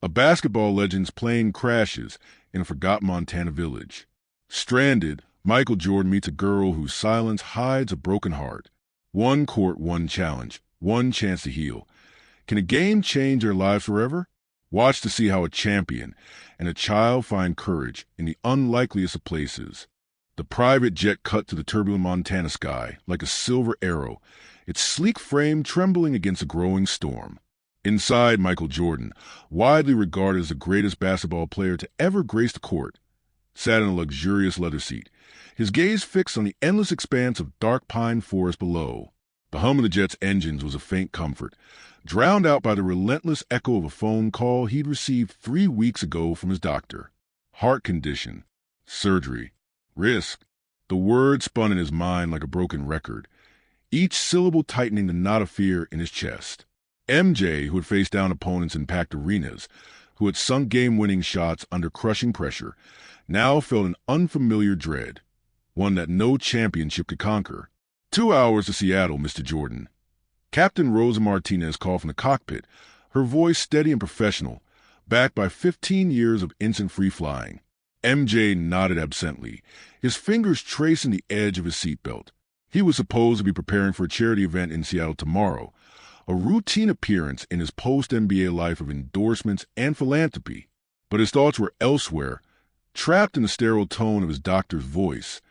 A basketball legend's plane crashes in a forgotten Montana village. Stranded, Michael Jordan meets a girl whose silence hides a broken heart. One court, one challenge, one chance to heal. Can a game change their lives forever? Watch to see how a champion and a child find courage in the unlikeliest of places. The private jet cut to the turbulent Montana sky like a silver arrow, its sleek frame trembling against a growing storm. Inside, Michael Jordan, widely regarded as the greatest basketball player to ever grace the court, sat in a luxurious leather seat, his gaze fixed on the endless expanse of dark pine forest below. The hum of the jet's engines was a faint comfort, drowned out by the relentless echo of a phone call he'd received 3 weeks ago from his doctor. Heart condition, surgery, risk. The words spun in his mind like a broken record, each syllable tightening the knot of fear in his chest. MJ, who had faced down opponents in packed arenas, who had sunk game-winning shots under crushing pressure, now felt an unfamiliar dread, one that no championship could conquer. 2 hours to Seattle, Mr. Jordan. Captain Rosa Martinez called from the cockpit, her voice steady and professional, backed by 15 years of instant-free flying. MJ nodded absently, his fingers tracing the edge of his seatbelt. He was supposed to be preparing for a charity event in Seattle tomorrow, a routine appearance in his post-NBA life of endorsements and philanthropy. But his thoughts were elsewhere, trapped in the sterile tone of his doctor's voice,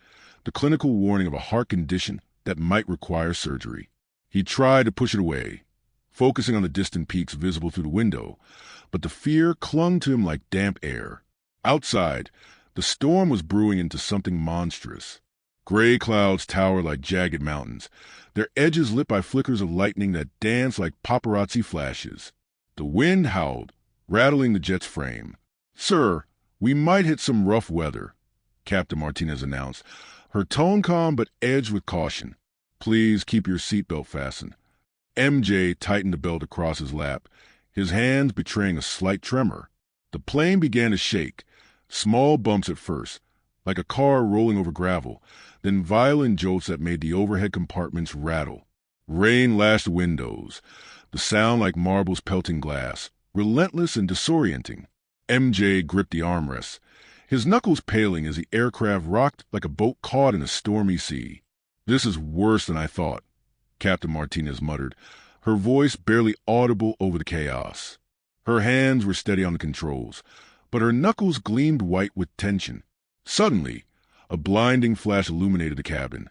the clinical warning of a heart condition that might require surgery. He tried to push it away, focusing on the distant peaks visible through the window, but the fear clung to him like damp air. Outside, the storm was brewing into something monstrous. Gray clouds towered like jagged mountains, their edges lit by flickers of lightning that danced like paparazzi flashes. The wind howled, rattling the jet's frame. "Sir, we might hit some rough weather," Captain Martinez announced, her tone calm but edged with caution. "Please keep your seatbelt fastened." MJ tightened the belt across his lap, his hands betraying a slight tremor. The plane began to shake, small bumps at first, like a car rolling over gravel, then violent jolts that made the overhead compartments rattle. Rain lashed the windows, the sound like marbles pelting glass, relentless and disorienting. MJ gripped the armrests, his knuckles paling as the aircraft rocked like a boat caught in a stormy sea. "This is worse than I thought," Captain Martinez muttered, her voice barely audible over the chaos. Her hands were steady on the controls, but her knuckles gleamed white with tension. Suddenly, a blinding flash illuminated the cabin,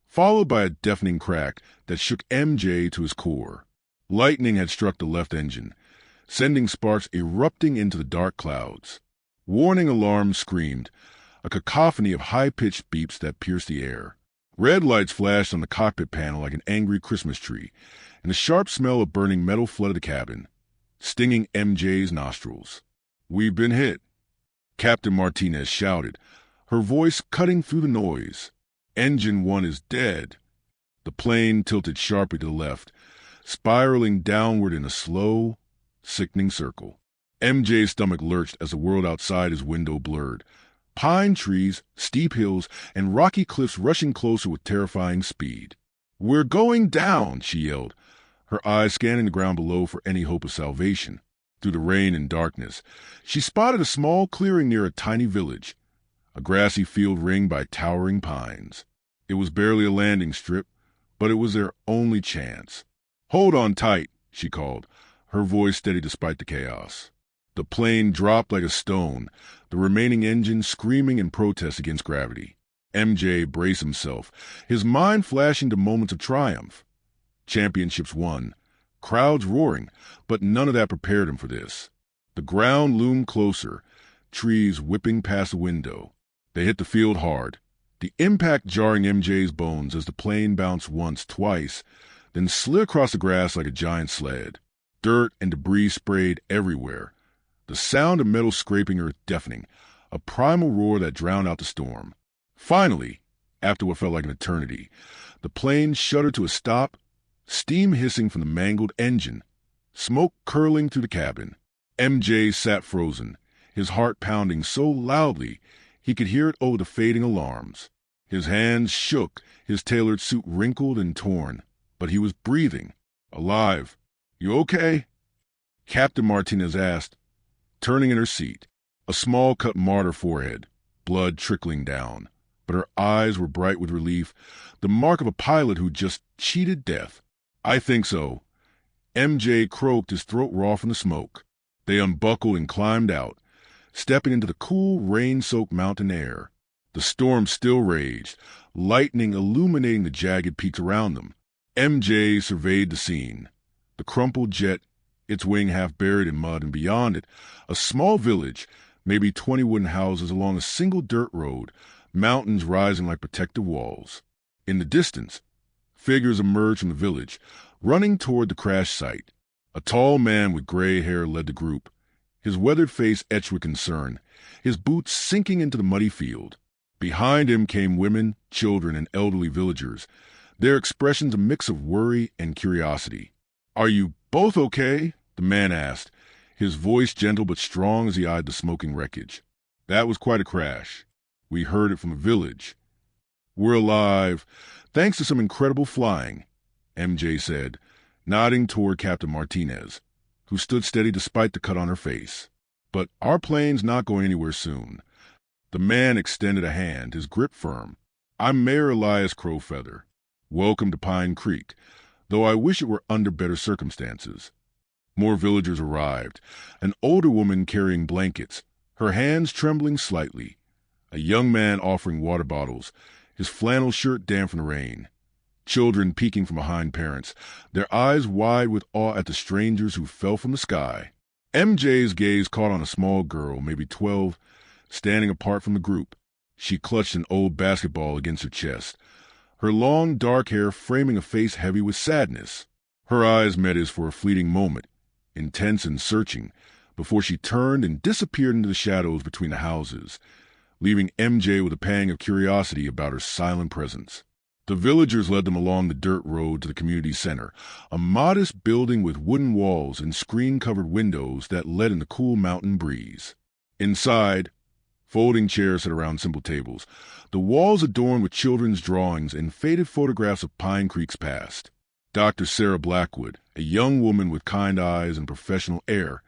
followed by a deafening crack that shook MJ to his core. Lightning had struck the left engine, sending sparks erupting into the dark clouds. Warning alarms screamed, a cacophony of high-pitched beeps that pierced the air. Red lights flashed on the cockpit panel like an angry Christmas tree, and the sharp smell of burning metal flooded the cabin, stinging MJ's nostrils. "We've been hit," Captain Martinez shouted, her voice cutting through the noise. "Engine 1 is dead." The plane tilted sharply to the left, spiraling downward in a slow, sickening circle. MJ's stomach lurched as the world outside his window blurred. Pine trees, steep hills, and rocky cliffs rushing closer with terrifying speed. "We're going down," she yelled, her eyes scanning the ground below for any hope of salvation. Through the rain and darkness, she spotted a small clearing near a tiny village, a grassy field ringed by towering pines. It was barely a landing strip, but it was their only chance. "Hold on tight," she called, her voice steady despite the chaos. The plane dropped like a stone, the remaining engine screaming in protest against gravity. MJ braced himself, his mind flashing to moments of triumph. Championships won, crowds roaring, but none of that prepared him for this. The ground loomed closer, trees whipping past the window. They hit the field hard, the impact jarring MJ's bones as the plane bounced once, twice, then slid across the grass like a giant sled. Dirt and debris sprayed everywhere, the sound of metal scraping earth deafening, a primal roar that drowned out the storm. Finally, after what felt like an eternity, the plane shuddered to a stop, steam hissing from the mangled engine, smoke curling through the cabin. MJ sat frozen, his heart pounding so loudly he could hear it over the fading alarms. His hands shook, his tailored suit wrinkled and torn, but he was breathing, alive. "You okay?" Captain Martinez asked, turning in her seat, a small cut marked her forehead, blood trickling down. But her eyes were bright with relief, the mark of a pilot who just cheated death. "I think so." MJ croaked, his throat raw from the smoke. They unbuckled and climbed out, stepping into the cool, rain-soaked mountain air. The storm still raged, lightning illuminating the jagged peaks around them. MJ surveyed the scene. The crumpled jet, its wing half buried in mud, and beyond it, a small village, maybe 20 wooden houses along a single dirt road, mountains rising like protective walls. In the distance, figures emerged from the village, running toward the crash site. A tall man with gray hair led the group, his weathered face etched with concern, his boots sinking into the muddy field. Behind him came women, children, and elderly villagers, their expressions a mix of worry and curiosity. "Are you both okay?" the man asked, his voice gentle but strong as he eyed the smoking wreckage. "That was quite a crash. We heard it from the village." "We're alive, thanks to some incredible flying," MJ said, nodding toward Captain Martinez, who stood steady despite the cut on her face. "But our plane's not going anywhere soon." The man extended a hand, his grip firm. "I'm Mayor Elias Crowfeather. Welcome to Pine Creek, though I wish it were under better circumstances." More villagers arrived, an older woman carrying blankets, her hands trembling slightly, a young man offering water bottles, his flannel shirt damp from the rain, children peeking from behind parents, their eyes wide with awe at the strangers who fell from the sky. MJ's gaze caught on a small girl, maybe 12, standing apart from the group. She clutched an old basketball against her chest, her long dark hair framing a face heavy with sadness. Her eyes met his for a fleeting moment, intense and searching, before she turned and disappeared into the shadows between the houses, leaving MJ with a pang of curiosity about her silent presence. The villagers led them along the dirt road to the community center, a modest building with wooden walls and screen-covered windows that let in the cool mountain breeze. Inside, folding chairs sit around simple tables, the walls adorned with children's drawings and faded photographs of Pine Creek's past. Dr. Sarah Blackwood, a young woman with kind eyes and professional air,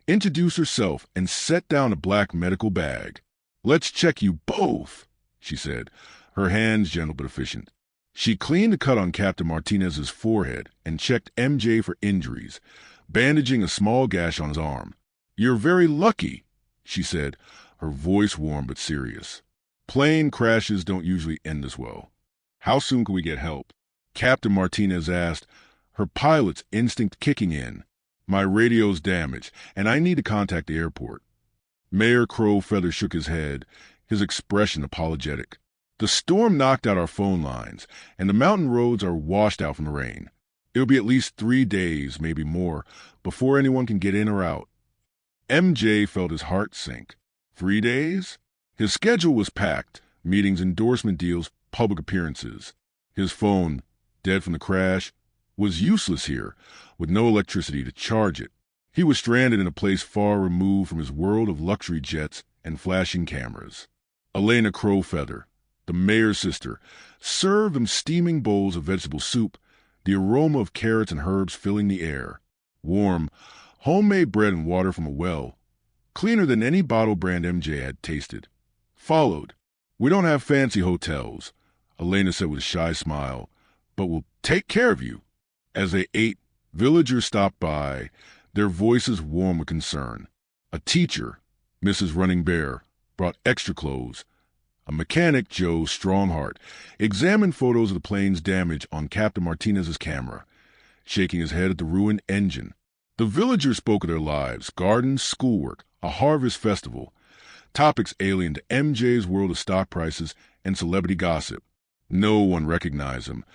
introduced herself and set down a black medical bag. "Let's check you both," she said, her hands gentle but efficient. She cleaned the cut on Captain Martinez's forehead and checked MJ for injuries, bandaging a small gash on his arm. "You're very lucky," she said, her voice warm but serious. "Plane crashes don't usually end this well. How soon can we get help?" Captain Martinez asked, her pilot's instinct kicking in. "My radio's damaged, and I need to contact the airport." Mayor Crowfeather shook his head, his expression apologetic. "The storm knocked out our phone lines, and the mountain roads are washed out from the rain. It'll be at least 3 days, maybe more, before anyone can get in or out." MJ felt his heart sink. 3 days? His schedule was packed, meetings, endorsement deals, public appearances. His phone, dead from the crash, was useless here, with no electricity to charge it. He was stranded in a place far removed from his world of luxury jets and flashing cameras. Elena Crowfeather, the mayor's sister, served them steaming bowls of vegetable soup, the aroma of carrots and herbs filling the air. Warm, homemade bread and water from a well, cleaner than any bottle brand MJ had tasted. Followed. "We don't have fancy hotels," Elena said with a shy smile, "but we'll take care of you." As they ate, villagers stopped by, their voices warm with concern. A teacher, Mrs. Running Bear, brought extra clothes. A mechanic, Joe Strongheart, examined photos of the plane's damage on Captain Martinez's camera, shaking his head at the ruined engine. The villagers spoke of their lives, gardens, schoolwork, a harvest festival, topics alien to MJ's world of stock prices and celebrity gossip. No one recognized him,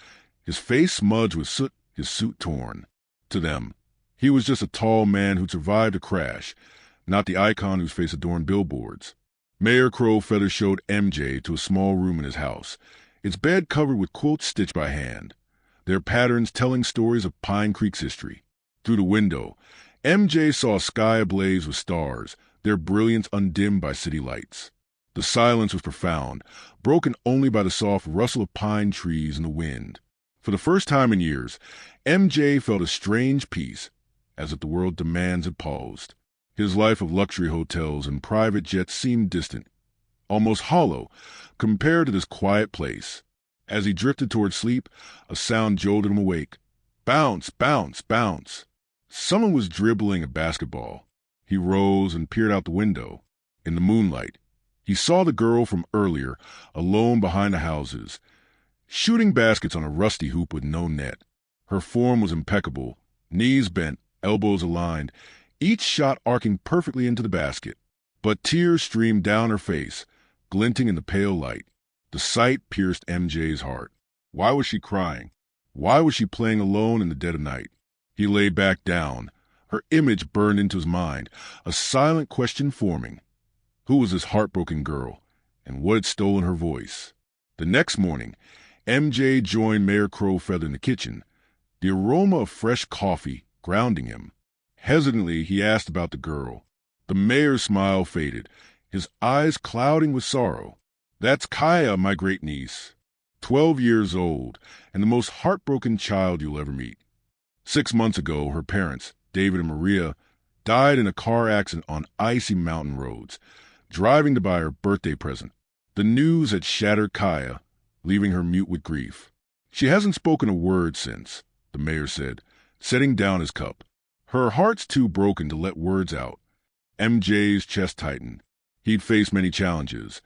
his face smudged with soot, his suit torn. To them, he was just a tall man who'd survived a crash, not the icon whose face adorned billboards. Mayor Crowfeather showed MJ to a small room in his house, its bed covered with quilts stitched by hand, their patterns telling stories of Pine Creek's history. Through the window, MJ saw a sky ablaze with stars, their brilliance undimmed by city lights. The silence was profound, broken only by the soft rustle of pine trees in the wind. For the first time in years, MJ felt a strange peace, as if the world's demands had paused. His life of luxury hotels and private jets seemed distant, almost hollow, compared to this quiet place. As he drifted toward sleep, a sound jolted him awake. Bounce, bounce, bounce. Someone was dribbling a basketball. He rose and peered out the window. In the moonlight, he saw the girl from earlier, alone behind the houses, shooting baskets on a rusty hoop with no net. Her form was impeccable, knees bent, elbows aligned, each shot arcing perfectly into the basket. But tears streamed down her face, glinting in the pale light. The sight pierced MJ's heart. Why was she crying? Why was she playing alone in the dead of night? He lay back down. Her image burned into his mind, a silent question forming. Who was this heartbroken girl, and what had stolen her voice? The next morning, MJ joined Mayor Crowfeather in the kitchen, the aroma of fresh coffee grounding him. Hesitantly, he asked about the girl. The mayor's smile faded, his eyes clouding with sorrow. That's Kaia, my great-niece, 12 years old, and the most heartbroken child you'll ever meet. 6 months ago, her parents, David and Maria, died in a car accident on icy mountain roads, driving to buy her birthday present. The news had shattered Kaia, leaving her mute with grief. She hasn't spoken a word since, the mayor said, setting down his cup. Her heart's too broken to let words out. MJ's chest tightened. He'd faced many challenges,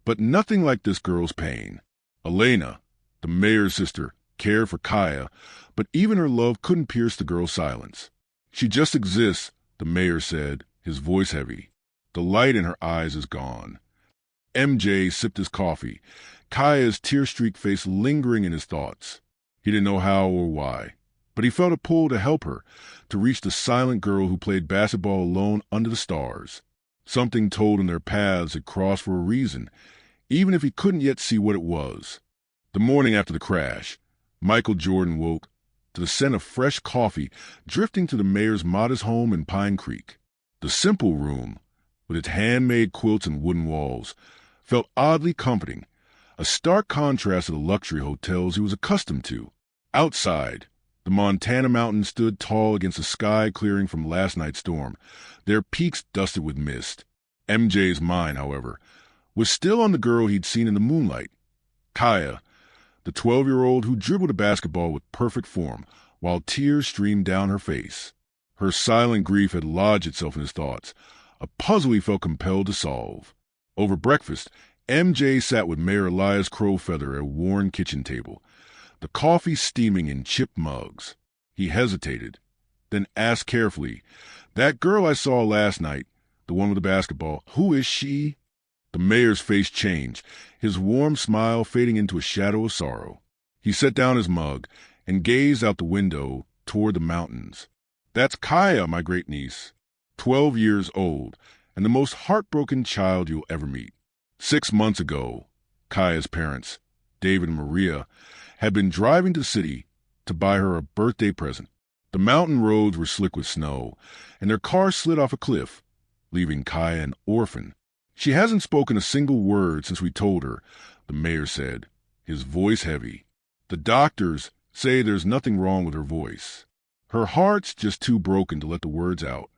but nothing like this girl's pain. Elena, the mayor's sister, cared for Kaia, but even her love couldn't pierce the girl's silence. She just exists, the mayor said, his voice heavy. The light in her eyes is gone. MJ sipped his coffee, Kaia's tear-streaked face lingering in his thoughts. He didn't know how or why, but he felt a pull to help her, to reach the silent girl who played basketball alone under the stars. Something told him their paths had crossed for a reason, even if he couldn't yet see what it was. The morning after the crash, Michael Jordan woke to the scent of fresh coffee drifting to the mayor's modest home in Pine Creek. The simple room, with its handmade quilts and wooden walls, felt oddly comforting, a stark contrast to the luxury hotels he was accustomed to. Outside, the Montana mountains stood tall against the sky clearing from last night's storm, their peaks dusted with mist. MJ's mind, however, was still on the girl he'd seen in the moonlight. Kaia, the 12-year-old who dribbled a basketball with perfect form while tears streamed down her face. Her silent grief had lodged itself in his thoughts, a puzzle he felt compelled to solve. Over breakfast, MJ sat with Mayor Elias Crowfeather at a worn kitchen table, the coffee steaming in chipped mugs. He hesitated, then asked carefully, "That girl I saw last night, the one with the basketball, who is she?" The mayor's face changed, his warm smile fading into a shadow of sorrow. He set down his mug and gazed out the window toward the mountains. "That's Kaia, my great-niece, 12 years old, and the most heartbroken child you'll ever meet." 6 months ago, Kaia's parents, David and Maria, had been driving to the city to buy her a birthday present. The mountain roads were slick with snow, and their car slid off a cliff, leaving Kaia an orphan. "She hasn't spoken a single word since we told her," the mayor said, his voice heavy. "The doctors say there's nothing wrong with her voice. Her heart's just too broken to let the words out."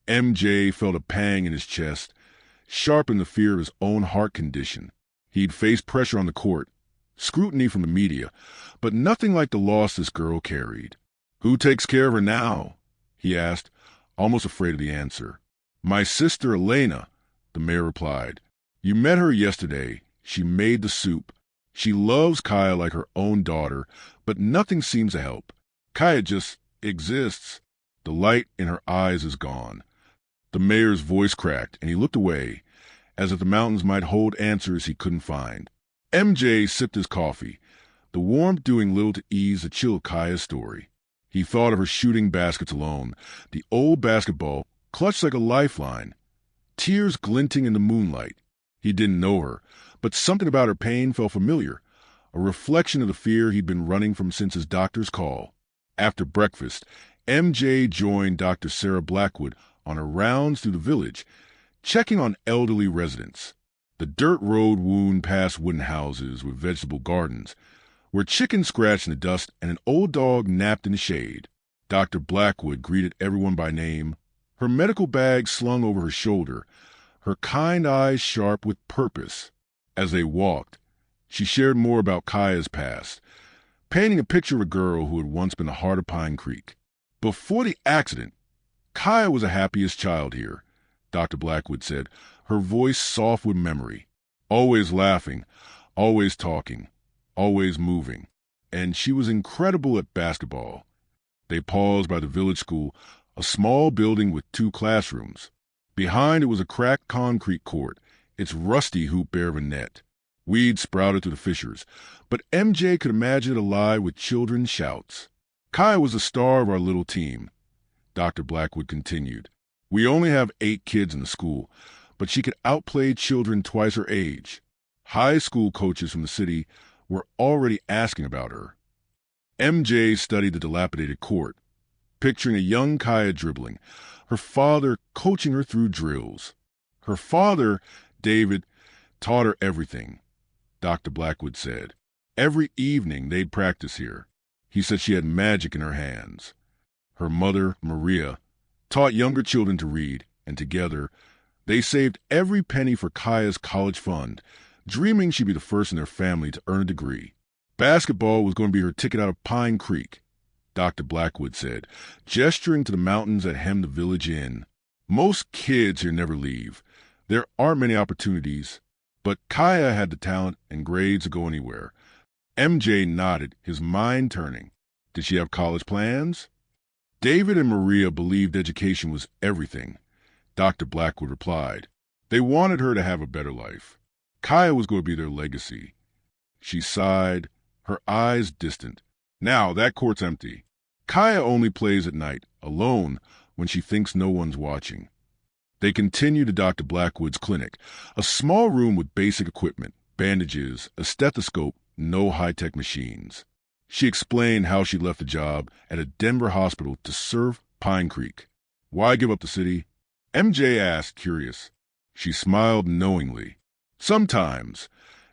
MJ felt a pang in his chest, sharp in the fear of his own heart condition. He'd faced pressure on the court, scrutiny from the media, but nothing like the loss this girl carried. "Who takes care of her now?" he asked, almost afraid of the answer. "My sister Elena," the mayor replied. "You met her yesterday. She made the soup. She loves Kaia like her own daughter, but nothing seems to help. Kaia just exists." The light in her eyes is gone. The mayor's voice cracked, and he looked away, as if the mountains might hold answers he couldn't find. MJ sipped his coffee, the warmth doing little to ease the chill of Kaia's story. He thought of her shooting baskets alone, the old basketball clutched like a lifeline, tears glinting in the moonlight. He didn't know her, but something about her pain felt familiar, a reflection of the fear he'd been running from since his doctor's call. After breakfast, MJ joined Dr. Sarah Blackwood on her rounds through the village, checking on elderly residents. The dirt road wound past wooden houses with vegetable gardens, where chickens scratched in the dust and an old dog napped in the shade. Dr. Blackwood greeted everyone by name. her medical bag slung over her shoulder, her kind eyes sharp with purpose. As they walked, she shared more about Kaia's past, painting a picture of a girl who had once been the heart of Pine Creek. Before the accident, Kaia was the happiest child here, Dr. Blackwood said, her voice soft with memory. Always laughing, always talking, always moving. And she was incredible at basketball. They paused by the village school, a small building with 2 classrooms. Behind it was a cracked concrete court, its rusty hoop bare of a net. Weeds sprouted through the fissures, but MJ could imagine it alive with children's shouts. Kaia was the star of our little team, Dr. Blackwood continued. We only have 8 kids in the school, but she could outplay children twice her age. High school coaches from the city were already asking about her. MJ studied the dilapidated court, picturing a young Kaia dribbling, her father coaching her through drills. Her father, David, taught her everything, Dr. Blackwood said. Every evening they'd practice here. He said she had magic in her hands. Her mother, Maria, taught younger children to read, and together, they saved every penny for Kaia's college fund, dreaming she'd be the first in their family to earn a degree. Basketball was going to be her ticket out of Pine Creek, Dr. Blackwood said, gesturing to the mountains that hemmed the village in. Most kids here never leave. There aren't many opportunities, but Kaia had the talent and grades to go anywhere. MJ nodded, his mind turning. Did she have college plans? David and Maria believed education was everything, Dr. Blackwood replied. They wanted her to have a better life. Kaia was going to be their legacy. She sighed, her eyes distant. Now that court's empty. Kaia only plays at night, alone, when she thinks no one's watching. They continued to Dr. Blackwood's clinic, a small room with basic equipment, bandages, a stethoscope, no high-tech machines. She explained how she left a job at a Denver hospital to serve Pine Creek. Why give up the city? MJ asked, curious. She smiled knowingly. Sometimes,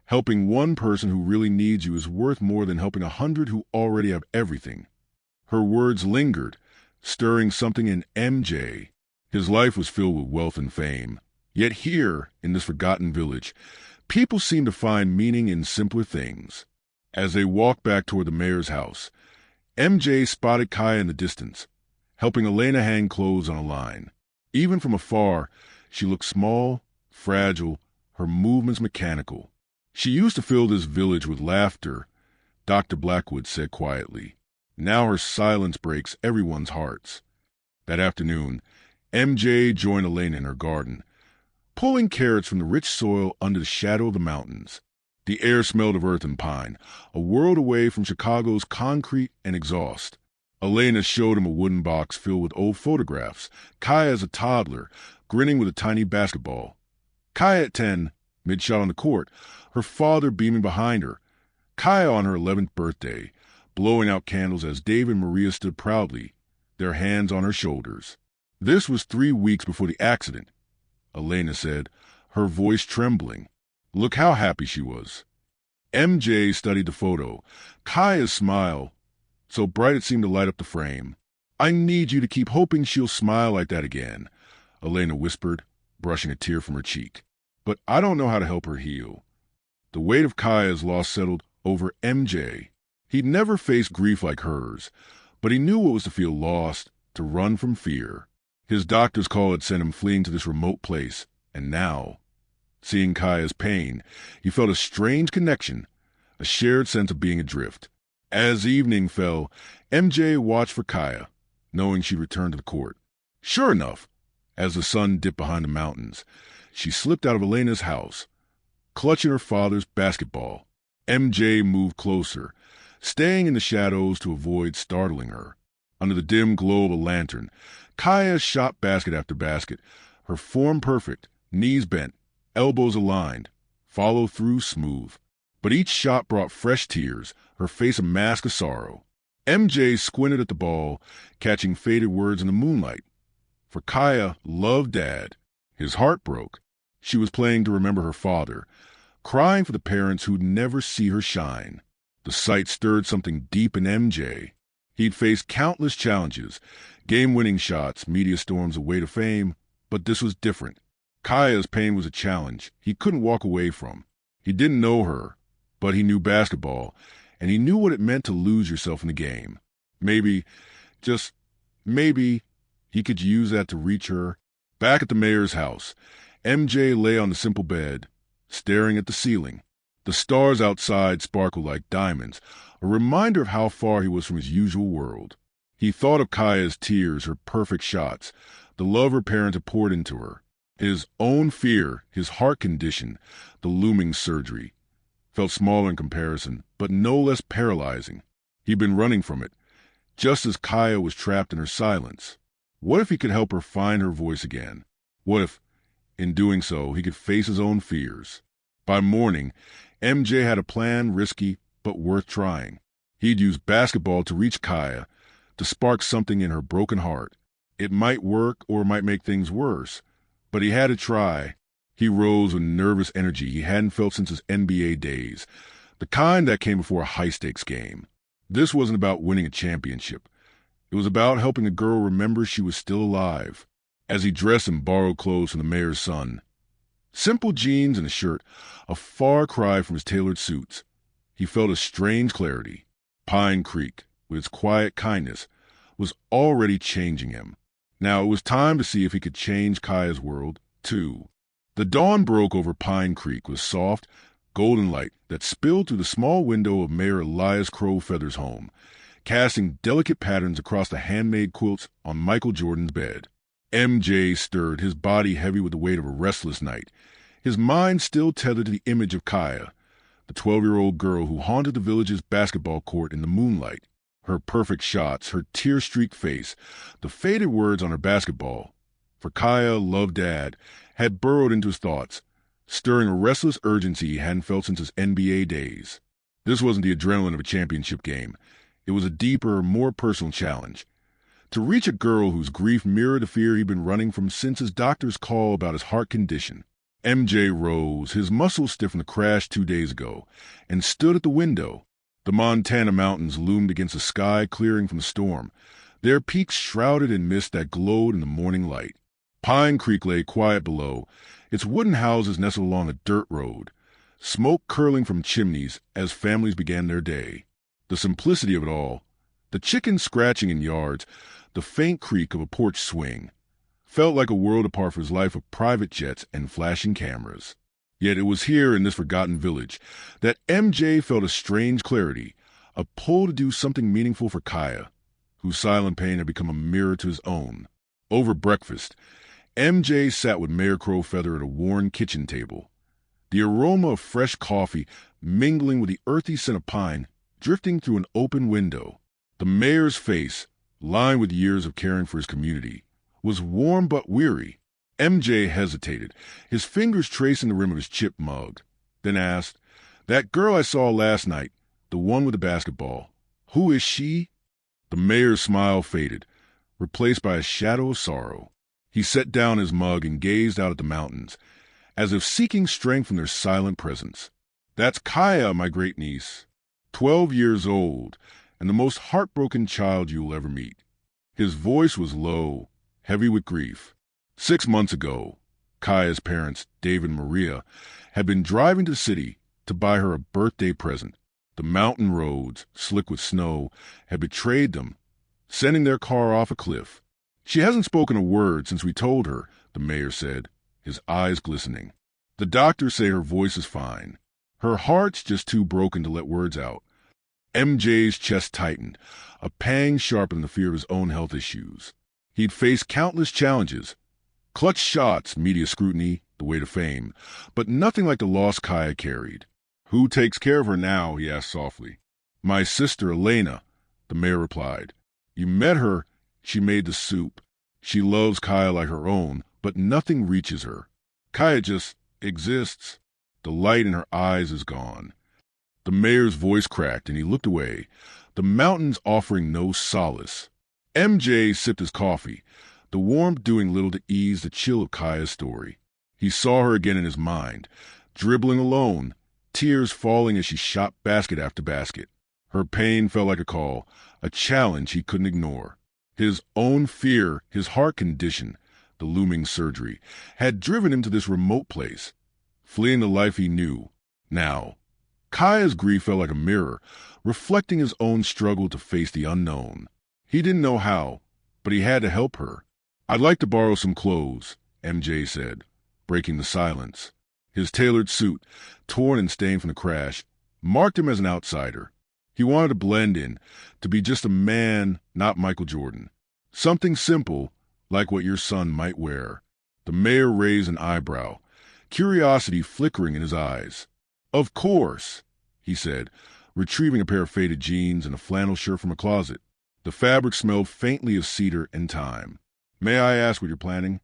helping one person who really needs you is worth more than helping 100 who already have everything. Her words lingered, stirring something in MJ. His life was filled with wealth and fame. Yet here, in this forgotten village, people seemed to find meaning in simpler things. As they walked back toward the mayor's house, MJ spotted Kaia in the distance, helping Elena hang clothes on a line. Even from afar, she looked small, fragile, her movements mechanical. She used to fill this village with laughter, Dr. Blackwood said quietly. Now her silence breaks everyone's hearts. That afternoon, MJ joined Elena in her garden, pulling carrots from the rich soil under the shadow of the mountains. The air smelled of earth and pine, a world away from Chicago's concrete and exhaust. Elena showed him a wooden box filled with old photographs, Kaia as a toddler, grinning with a tiny basketball. Kaia at 10, mid-shot on the court, her father beaming behind her. Kaia on her 11th birthday, blowing out candles as David and Maria stood proudly, their hands on her shoulders. This was 3 weeks before the accident, Elena said, her voice trembling. Look how happy she was. MJ studied the photo. Kaia's smile, so bright it seemed to light up the frame. I need you to keep hoping she'll smile like that again, Elena whispered, brushing a tear from her cheek. But I don't know how to help her heal. The weight of Kaia's loss settled over MJ. He'd never faced grief like hers, but he knew what it was to feel lost, to run from fear. His doctor's call had sent him fleeing to this remote place, and now, seeing Kaia's pain, he felt a strange connection, a shared sense of being adrift. As evening fell, MJ watched for Kaia, knowing she'd return to the court. Sure enough, as the sun dipped behind the mountains, she slipped out of Elena's house, clutching her father's basketball. MJ moved closer, staying in the shadows to avoid startling her. Under the dim glow of a lantern, Kaia shot basket after basket, her form perfect, knees bent, elbows aligned, follow through smooth. But each shot brought fresh tears, her face a mask of sorrow. MJ squinted at the ball, catching faded words in the moonlight. For Kaia loved Dad. His heart broke. She was playing to remember her father, crying for the parents who'd never see her shine. The sight stirred something deep in MJ. He'd faced countless challenges, Game-winning shots, media storms, a way to fame, but this was different. Kaia's pain was a challenge he couldn't walk away from. He didn't know her, but he knew basketball, and he knew what it meant to lose yourself in the game. Maybe, just maybe, he could use that to reach her. Back at the mayor's house, MJ lay on the simple bed, staring at the ceiling. The stars outside sparkled like diamonds, a reminder of how far he was from his usual world. He thought of Kaia's tears, her perfect shots, the love her parents had poured into her. His own fear, his heart condition, the looming surgery, felt smaller in comparison, but no less paralyzing. He'd been running from it, just as Kaia was trapped in her silence. What if he could help her find her voice again? What if, in doing so, he could face his own fears? By morning, MJ had a plan, risky, but worth trying. He'd use basketball to reach Kaia, to spark something in her broken heart. It might work or it might make things worse, but he had to try. He rose with nervous energy he hadn't felt since his NBA days, the kind that came before a high-stakes game. This wasn't about winning a championship. It was about helping the girl remember she was still alive. As he dressed in borrowed clothes from the mayor's son, simple jeans and a shirt, a far cry from his tailored suits, he felt a strange clarity. Pine Creek, with its quiet kindness, was already changing him. Now it was time to see if he could change Kaia's world, too. The dawn broke over Pine Creek with soft, golden light that spilled through the small window of Mayor Elias Crowfeather's home, casting delicate patterns across the handmade quilts on Michael Jordan's bed. MJ stirred, his body heavy with the weight of a restless night, his mind still tethered to the image of Kaia, the 12-year-old girl who haunted the village's basketball court in the moonlight. Her perfect shots, her tear-streaked face, the faded words on her basketball, for Kaia loved Dad, had burrowed into his thoughts, stirring a restless urgency he hadn't felt since his NBA days. This wasn't the adrenaline of a championship game. It was a deeper, more personal challenge. To reach a girl whose grief mirrored the fear he'd been running from since his doctor's call about his heart condition. MJ rose, his muscles stiff from the crash 2 days ago, and stood at the window. The Montana mountains loomed against the sky clearing from the storm, their peaks shrouded in mist that glowed in the morning light. Pine Creek lay quiet below, its wooden houses nestled along a dirt road, smoke curling from chimneys as families began their day. The simplicity of it all, the chickens scratching in yards, the faint creak of a porch swing, felt like a world apart from his life of private jets and flashing cameras. Yet it was here in this forgotten village that MJ felt a strange clarity, a pull to do something meaningful for Kaia, whose silent pain had become a mirror to his own. Over breakfast, MJ sat with Mayor Crowfeather at a worn kitchen table, the aroma of fresh coffee mingling with the earthy scent of pine drifting through an open window. The mayor's face, lined with years of caring for his community, was warm but weary. MJ hesitated, his fingers tracing the rim of his chipped mug, then asked, "That girl I saw last night, the one with the basketball, who is she?" The mayor's smile faded, replaced by a shadow of sorrow. He set down his mug and gazed out at the mountains, as if seeking strength from their silent presence. "That's Kaia, my great-niece, 12 years old, and the most heartbroken child you will ever meet." His voice was low, heavy with grief. 6 months ago, Kaia's parents, David and Maria, had been driving to the city to buy her a birthday present. The mountain roads, slick with snow, had betrayed them, sending their car off a cliff. "She hasn't spoken a word since we told her," the mayor said, his eyes glistening. "The doctors say her voice is fine. Her heart's just too broken to let words out." MJ's chest tightened, a pang sharper than the fear of his own health issues. He'd faced countless challenges, clutch shots, media scrutiny, the weight of fame, but nothing like the loss Kaia carried. "Who takes care of her now?" he asked softly. "My sister, Elena," the mayor replied. "You met her. She made the soup. She loves Kaia like her own, but nothing reaches her. Kaia just exists. The light in her eyes is gone." The mayor's voice cracked, and he looked away, the mountains offering no solace. MJ sipped his coffee, the warmth doing little to ease the chill of Kaia's story. He saw her again in his mind, dribbling alone, tears falling as she shot basket after basket. Her pain felt like a call, a challenge he couldn't ignore. His own fear, his heart condition, the looming surgery, had driven him to this remote place, fleeing the life he knew. Now, Kaia's grief felt like a mirror, reflecting his own struggle to face the unknown. He didn't know how, but he had to help her. "I'd like to borrow some clothes," MJ said, breaking the silence. His tailored suit, torn and stained from the crash, marked him as an outsider. He wanted to blend in, to be just a man, not Michael Jordan. "Something simple, like what your son might wear." The mayor raised an eyebrow, curiosity flickering in his eyes. "Of course," he said, retrieving a pair of faded jeans and a flannel shirt from a closet. The fabric smelled faintly of cedar and thyme. "May I ask what you're planning?"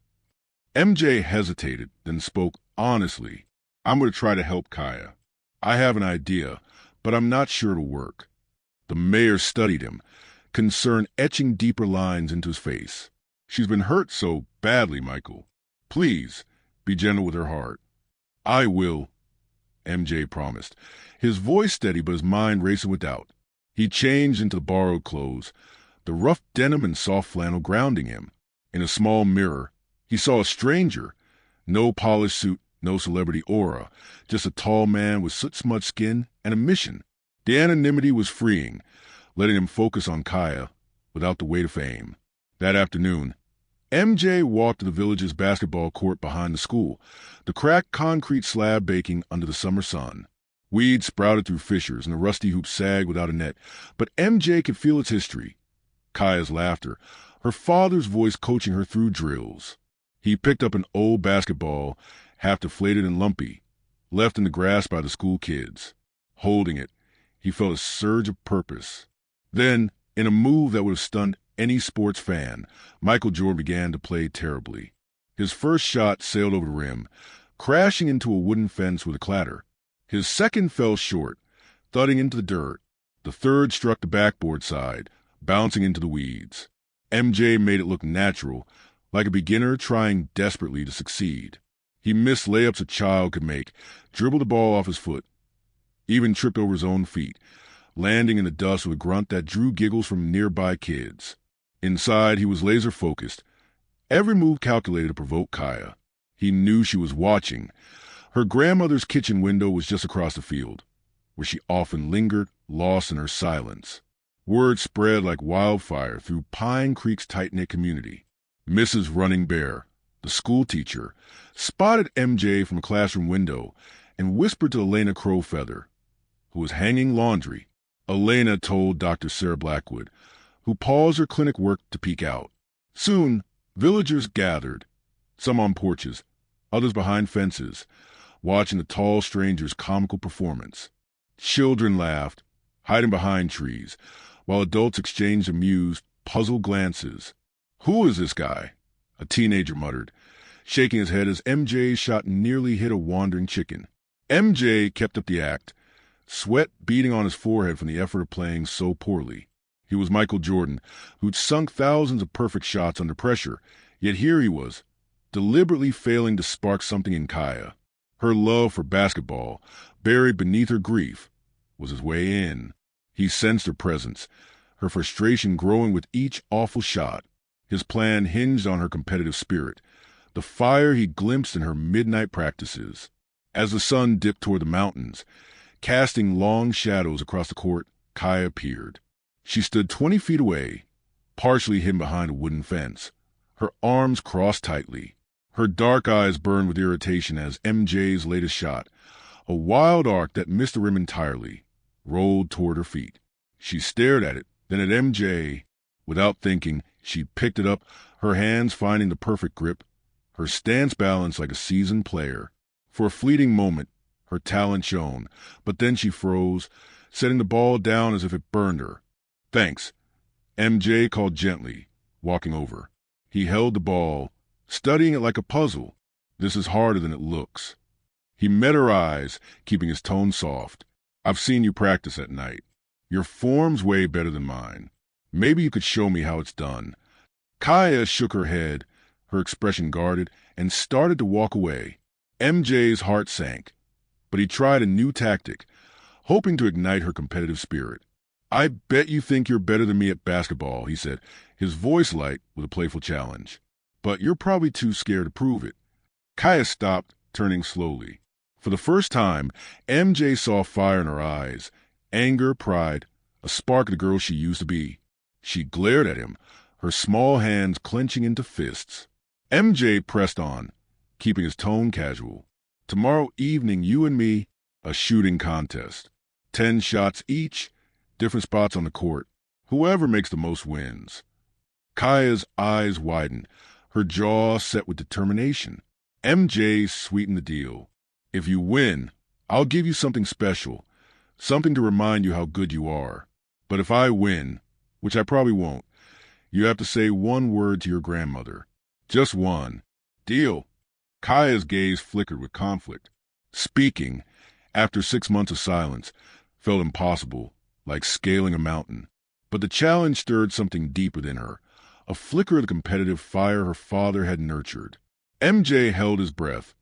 MJ hesitated, then spoke honestly. "I'm going to try to help Kaia. I have an idea, but I'm not sure it'll work." The mayor studied him, concern etching deeper lines into his face. "She's been hurt so badly, Michael. Please, be gentle with her heart." "I will," MJ promised, his voice steady but his mind racing with doubt. He changed into the borrowed clothes, the rough denim and soft flannel grounding him. In a small mirror, he saw a stranger. No polished suit, no celebrity aura, just a tall man with soot-smudged skin and a mission. The anonymity was freeing, letting him focus on Kaia without the weight of fame. That afternoon, MJ walked to the village's basketball court behind the school, the cracked concrete slab baking under the summer sun. Weeds sprouted through fissures and the rusty hoop sagged without a net, but MJ could feel its history. Kaia's laughter, her father's voice coaching her through drills. He picked up an old basketball, half deflated and lumpy, left in the grass by the school kids. Holding it, he felt a surge of purpose. Then, in a move that would have stunned any sports fan, Michael Jordan began to play terribly. His first shot sailed over the rim, crashing into a wooden fence with a clatter. His second fell short, thudding into the dirt. The third struck the backboard side, bouncing into the weeds. MJ made it look natural, like a beginner trying desperately to succeed. He missed layups a child could make, dribbled the ball off his foot, even tripped over his own feet, landing in the dust with a grunt that drew giggles from nearby kids. Inside, he was laser-focused, every move calculated to provoke Kaia. He knew she was watching. Her grandmother's kitchen window was just across the field, where she often lingered, lost in her silence. Word spread like wildfire through Pine Creek's tight-knit community. Mrs. Running Bear, the school teacher, spotted MJ from a classroom window and whispered to Elena Crowfeather, who was hanging laundry. Elena told Dr. Sarah Blackwood, who paused her clinic work to peek out. Soon, villagers gathered, some on porches, others behind fences, watching the tall stranger's comical performance. Children laughed, hiding behind trees, while adults exchanged amused, puzzled glances. "Who is this guy?" a teenager muttered, shaking his head as MJ's shot nearly hit a wandering chicken. MJ kept up the act, sweat beading on his forehead from the effort of playing so poorly. He was Michael Jordan, who'd sunk thousands of perfect shots under pressure, yet here he was, deliberately failing to spark something in Kaia. Her love for basketball, buried beneath her grief, was his way in. He sensed her presence, her frustration growing with each awful shot. His plan hinged on her competitive spirit, the fire he glimpsed in her midnight practices. As the sun dipped toward the mountains, casting long shadows across the court, Kaia appeared. She stood 20 feet away, partially hidden behind a wooden fence, her arms crossed tightly. Her dark eyes burned with irritation as MJ's latest shot, a wild arc that missed the rim entirely, rolled toward her feet. She stared at it, then at MJ. Without thinking, she picked it up, her hands finding the perfect grip, her stance balanced like a seasoned player. For a fleeting moment, her talent shone, but then she froze, setting the ball down as if it burned her. "Thanks," MJ called gently, walking over. He held the ball, studying it like a puzzle. "This is harder than it looks." He met her eyes, keeping his tone soft. "I've seen you practice at night. Your form's way better than mine. Maybe you could show me how it's done." Kaia shook her head, her expression guarded, and started to walk away. MJ's heart sank, but he tried a new tactic, hoping to ignite her competitive spirit. "I bet you think you're better than me at basketball," he said, his voice light with a playful challenge. But you're probably too scared to prove it. Kaia stopped, turning slowly. For the first time, MJ saw fire in her eyes, anger, pride, a spark of the girl she used to be. She glared at him, her small hands clenching into fists. MJ pressed on, keeping his tone casual. Tomorrow evening, you and me, a shooting contest. 10 shots each, different spots on the court. Whoever makes the most wins. Kaia's eyes widened, her jaw set with determination. MJ sweetened the deal. If you win, I'll give you something special, something to remind you how good you are. But if I win, which I probably won't, you have to say one word to your grandmother. Just one. Deal. Kaia's gaze flickered with conflict. Speaking, after 6 months of silence, felt impossible, like scaling a mountain. But the challenge stirred something deep within her, a flicker of the competitive fire her father had nurtured. MJ held his breath,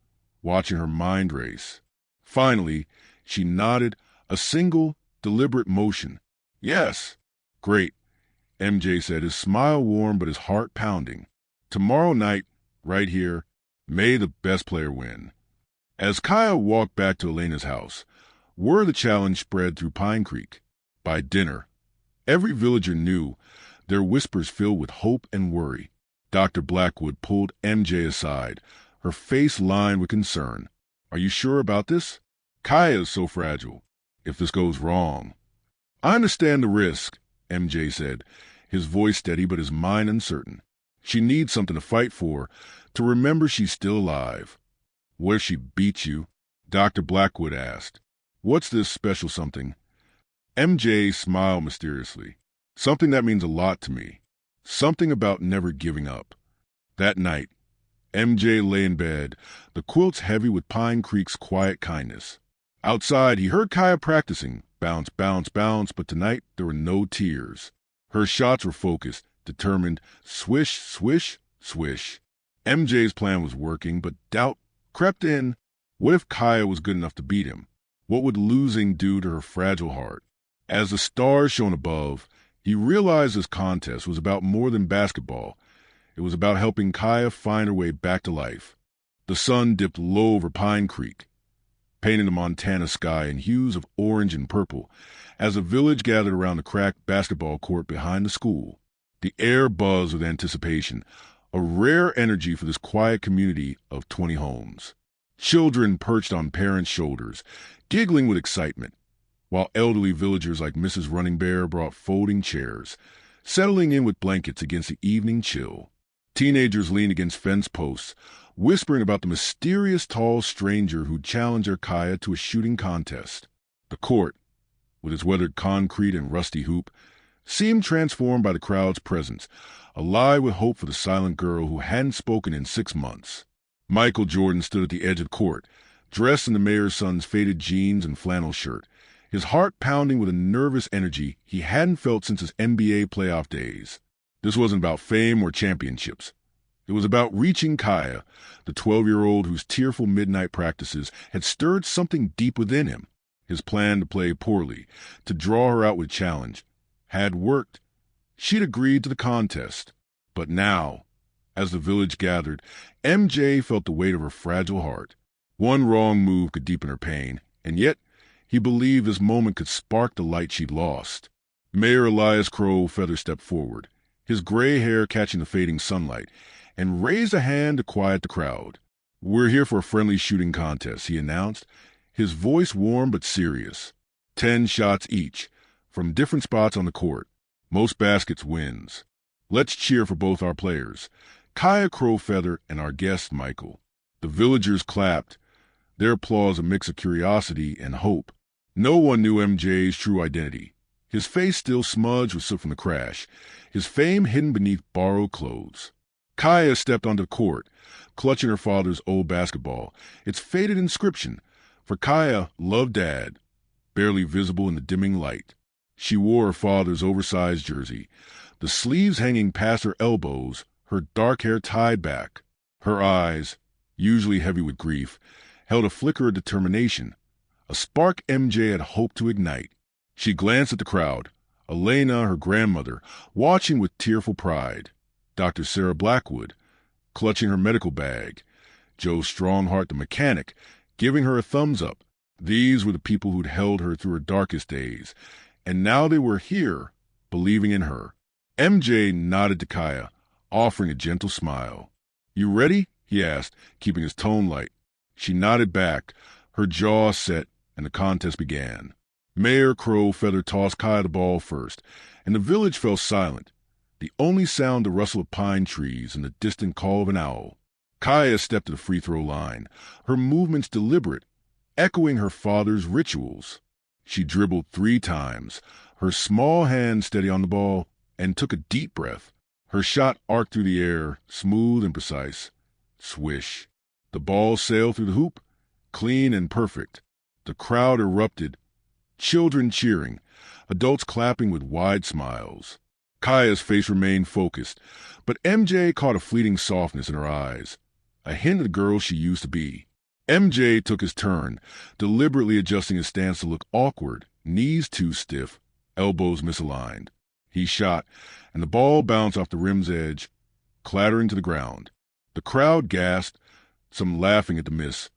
watching her mind race. Finally, she nodded, a single, deliberate motion. Yes. Great, MJ said, his smile warm but his heart pounding. Tomorrow night, right here, may the best player win. As Kaia walked back to Elena's house, word of the challenge spread through Pine Creek. By dinner, every villager knew, their whispers filled with hope and worry. Dr. Blackwood pulled MJ aside, her face lined with concern. Are you sure about this? Kaia is so fragile. If this goes wrong. I understand the risk, MJ said, his voice steady but his mind uncertain. She needs something to fight for, to remember she's still alive. What if she beats you? Dr. Blackwood asked. What's this special something? MJ smiled mysteriously. Something that means a lot to me. Something about never giving up. That night, MJ lay in bed, the quilts heavy with Pine Creek's quiet kindness. Outside, he heard Kaia practicing, bounce, bounce, bounce, but tonight there were no tears. Her shots were focused, determined, swish, swish, swish. MJ's plan was working, but doubt crept in. What if Kaia was good enough to beat him? What would losing do to her fragile heart? As the stars shone above, he realized this contest was about more than basketball. It was about helping Kaia find her way back to life. The sun dipped low over Pine Creek, painting the Montana sky in hues of orange and purple, as the village gathered around the cracked basketball court behind the school. The air buzzed with anticipation, a rare energy for this quiet community of 20 homes. Children perched on parents' shoulders, giggling with excitement, while elderly villagers like Mrs. Running Bear brought folding chairs, settling in with blankets against the evening chill. Teenagers leaned against fence posts, whispering about the mysterious tall stranger who'd challenged their Kaia to a shooting contest. The court, with its weathered concrete and rusty hoop, seemed transformed by the crowd's presence, alive with hope for the silent girl who hadn't spoken in 6 months. Michael Jordan stood at the edge of the court, dressed in the mayor's son's faded jeans and flannel shirt, his heart pounding with a nervous energy he hadn't felt since his NBA playoff days. This wasn't about fame or championships. It was about reaching Kaia, the 12-year-old whose tearful midnight practices had stirred something deep within him. His plan to play poorly, to draw her out with challenge, had worked. She'd agreed to the contest. But now, as the village gathered, MJ felt the weight of her fragile heart. One wrong move could deepen her pain, and yet he believed this moment could spark the light she'd lost. Mayor Elias Crow feather stepped forward, his gray hair catching the fading sunlight, and raised a hand to quiet the crowd. We're here for a friendly shooting contest, he announced, his voice warm but serious. 10 shots each, from different spots on the court. Most baskets wins. Let's cheer for both our players, Kaia Crowfeather and our guest Michael. The villagers clapped, their applause a mix of curiosity and hope. No one knew MJ's true identity. His face still smudged with soot from the crash, his fame hidden beneath borrowed clothes. Kaia stepped onto the court, clutching her father's old basketball, its faded inscription, for Kaia loved Dad, barely visible in the dimming light. She wore her father's oversized jersey, the sleeves hanging past her elbows, her dark hair tied back. Her eyes, usually heavy with grief, held a flicker of determination, a spark MJ had hoped to ignite. She glanced at the crowd, Elena, her grandmother, watching with tearful pride. Dr. Sarah Blackwood, clutching her medical bag. Joe Strongheart, the mechanic, giving her a thumbs up. These were the people who'd held her through her darkest days, and now they were here, believing in her. MJ nodded to Kaia, offering a gentle smile. "You ready?" he asked, keeping his tone light. She nodded back, her jaw set, and the contest began. Mayor Crow Feather tossed Kaia the ball first, and the village fell silent, the only sound the rustle of pine trees and the distant call of an owl. Kaia stepped to the free throw line, her movements deliberate, echoing her father's rituals. She dribbled 3 times, her small hand steady on the ball, and took a deep breath. Her shot arced through the air, smooth and precise. Swish. The ball sailed through the hoop, clean and perfect. The crowd erupted, children cheering, adults clapping with wide smiles. Kaia's face remained focused, but MJ caught a fleeting softness in her eyes, a hint of the girl she used to be. MJ took his turn, deliberately adjusting his stance to look awkward, knees too stiff, elbows misaligned. He shot, and the ball bounced off the rim's edge, clattering to the ground. The crowd gasped, some laughing at the miss,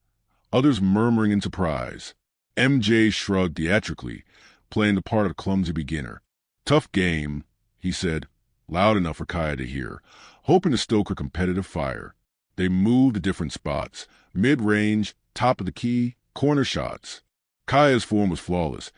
others murmuring in surprise. MJ shrugged theatrically, playing the part of a clumsy beginner. "Tough game," he said, loud enough for Kaia to hear, hoping to stoke her competitive fire. They moved to different spots, mid-range, top of the key, corner shots. Kaia's form was flawless,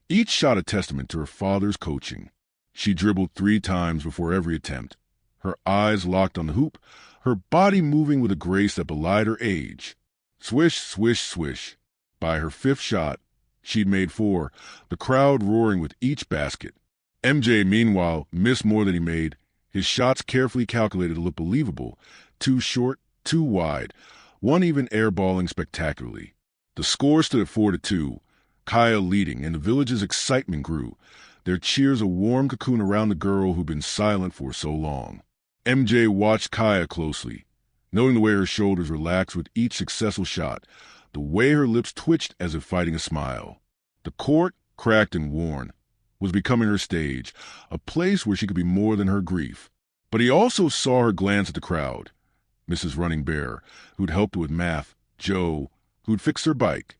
each shot a testament to her father's coaching. She dribbled 3 times before every attempt, her eyes locked on the hoop, her body moving with a grace that belied her age. Swish, swish, swish. By her 5th shot, she'd made 4, the crowd roaring with each basket. MJ, meanwhile, missed more than he made, his shots carefully calculated to look believable, too short, too wide, one even airballing spectacularly. The score stood at 4-2, Kaia leading, and the village's excitement grew, their cheers a warm cocoon around the girl who'd been silent for so long. MJ watched Kaia closely, noting the way her shoulders relaxed with each successful shot, the way her lips twitched as if fighting a smile. The court, cracked and worn, was becoming her stage, a place where she could be more than her grief. But he also saw her glance at the crowd. Mrs. Running Bear, who'd helped with math, Joe, who'd fixed her bike,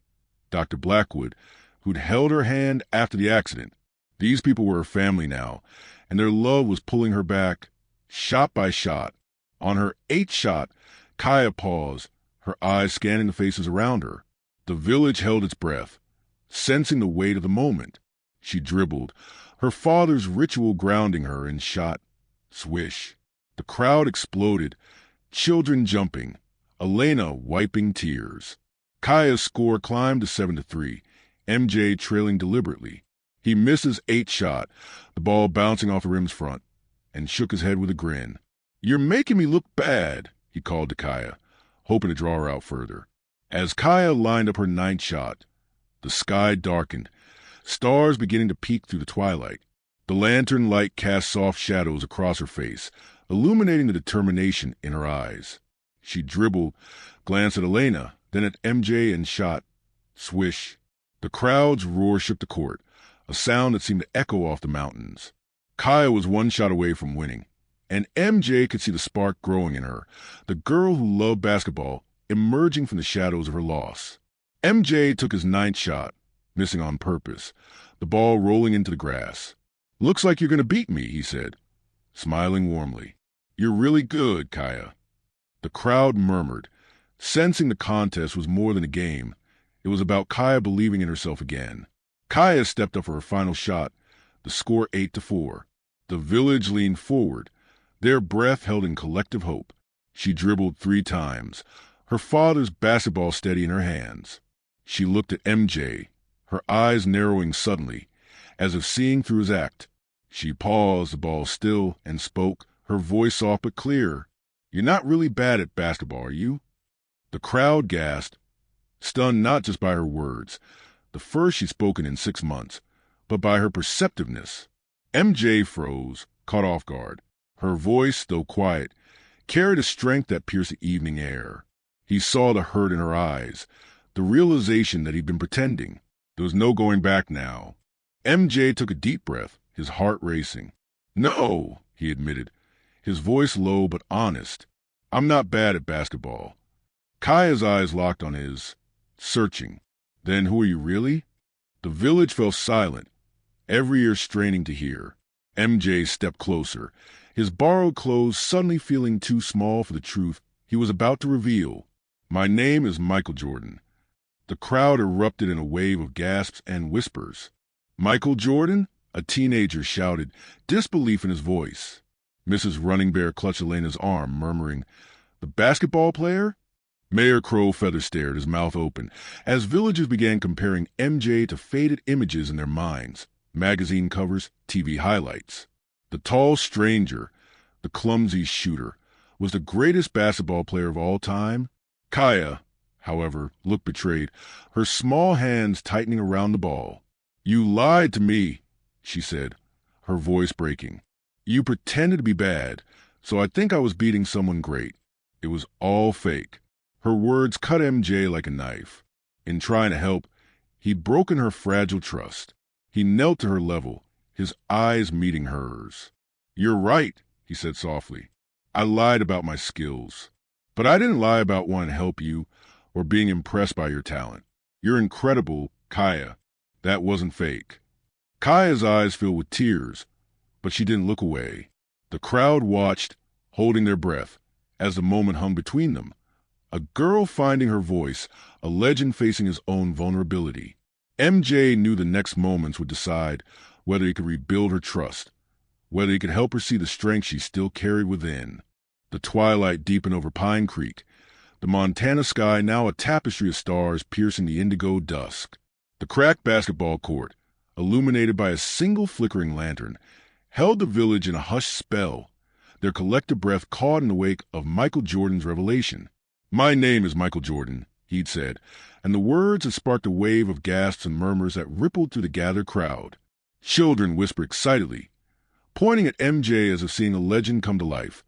Dr. Blackwood, who'd held her hand after the accident. These people were her family now, and their love was pulling her back, shot by shot. On her 8th shot, Kaia paused, her eyes scanning the faces around her. The village held its breath, sensing the weight of the moment. She dribbled, her father's ritual grounding her, and shot. Swish. The crowd exploded, children jumping, Elena wiping tears. Kaia's score climbed to 7-3, MJ trailing deliberately. He missed his 8th shot, the ball bouncing off the rim's front, and shook his head with a grin. "You're making me look bad," he called to Kaia, hoping to draw her out further. As Kaia lined up her 9th shot, the sky darkened, stars beginning to peek through the twilight. The lantern light cast soft shadows across her face, illuminating the determination in her eyes. She dribbled, glanced at Elena, then at MJ, and shot. Swish. The crowd's roar shook the court, a sound that seemed to echo off the mountains. Kaia was 1 shot away from winning, and MJ could see the spark growing in her, the girl who loved basketball emerging from the shadows of her loss. MJ took his 9th shot, missing on purpose, the ball rolling into the grass. "Looks like you're going to beat me," he said, smiling warmly. "You're really good, Kaia." The crowd murmured, sensing the contest was more than a game. It was about Kaia believing in herself again. Kaia stepped up for her final shot, the score 8-4. The village leaned forward, their breath held in collective hope. She dribbled 3 times, her father's basketball steady in her hands. She looked at MJ, her eyes narrowing suddenly, as if seeing through his act. She paused, the ball still, and spoke, her voice soft but clear. "You're not really bad at basketball, are you?" The crowd gasped, stunned not just by her words, the first she'd spoken in 6 months, but by her perceptiveness. MJ froze, caught off guard. Her voice, though quiet, carried a strength that pierced the evening air. He saw the hurt in her eyes, the realization that he'd been pretending. There was no going back now. MJ took a deep breath, his heart racing. "No," he admitted, his voice low but honest. "I'm not bad at basketball." Kaia's eyes locked on his, searching. "Then who are you really?" The village fell silent, every ear straining to hear. MJ stepped closer, his borrowed clothes suddenly feeling too small for the truth he was about to reveal. "My name is Michael Jordan." The crowd erupted in a wave of gasps and whispers. "Michael Jordan?" a teenager shouted, disbelief in his voice. Mrs. Running Bear clutched Elena's arm, murmuring, "The basketball player?" Mayor Crow Feather stared, his mouth open, as villagers began comparing MJ to faded images in their minds, magazine covers, TV highlights. The tall stranger, the clumsy shooter, was the greatest basketball player of all time. Kaia, however, looked betrayed, her small hands tightening around the ball. "You lied to me," she said, her voice breaking. "You pretended to be bad, so I think I was beating someone great. It was all fake." Her words cut MJ like a knife. In trying to help, he'd broken her fragile trust. He knelt to her level, his eyes meeting hers. "You're right," he said softly. "I lied about my skills. But I didn't lie about wanting to help you or being impressed by your talent. You're incredible, Kaia. That wasn't fake." Kaia's eyes filled with tears, but she didn't look away. The crowd watched, holding their breath, as the moment hung between them. A girl finding her voice, a legend facing his own vulnerability. MJ knew the next moments would decide whether he could rebuild her trust, whether he could help her see the strength she still carried within. The twilight deepened over Pine Creek, the Montana sky now a tapestry of stars piercing the indigo dusk. The cracked basketball court, illuminated by a single flickering lantern, held the village in a hushed spell, their collective breath caught in the wake of Michael Jordan's revelation. "My name is Michael Jordan," he'd said, and the words had sparked a wave of gasps and murmurs that rippled through the gathered crowd. Children whispered excitedly, pointing at MJ as if seeing a legend come to life,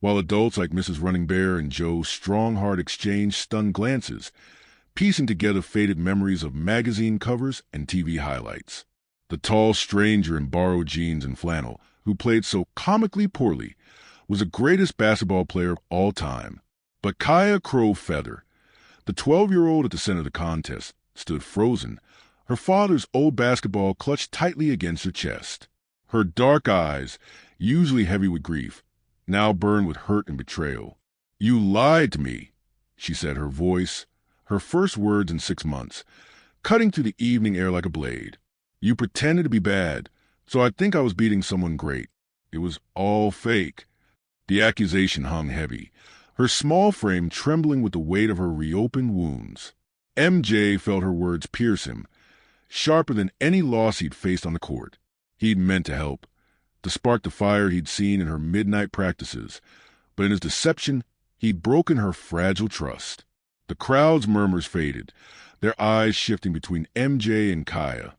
while adults like Mrs. Running Bear and Joe Strongheart exchanged stunned glances, piecing together faded memories of magazine covers and TV highlights. The tall stranger in borrowed jeans and flannel, who played so comically poorly, was the greatest basketball player of all time. But Kaia Crow Feather, the 12-year-old at the center of the contest, stood frozen, her father's old basketball clutched tightly against her chest. Her dark eyes, usually heavy with grief, now burned with hurt and betrayal. "You lied to me," she said, her voice, her first words in 6 months, cutting through the evening air like a blade. "You pretended to be bad, so I think I was beating someone great. It was all fake." The accusation hung heavy, her small frame trembling with the weight of her reopened wounds. MJ felt her words pierce him, sharper than any loss he'd faced on the court. He'd meant to help, to spark the fire he'd seen in her midnight practices, but in his deception, he'd broken her fragile trust. The crowd's murmurs faded, their eyes shifting between MJ and Kaia,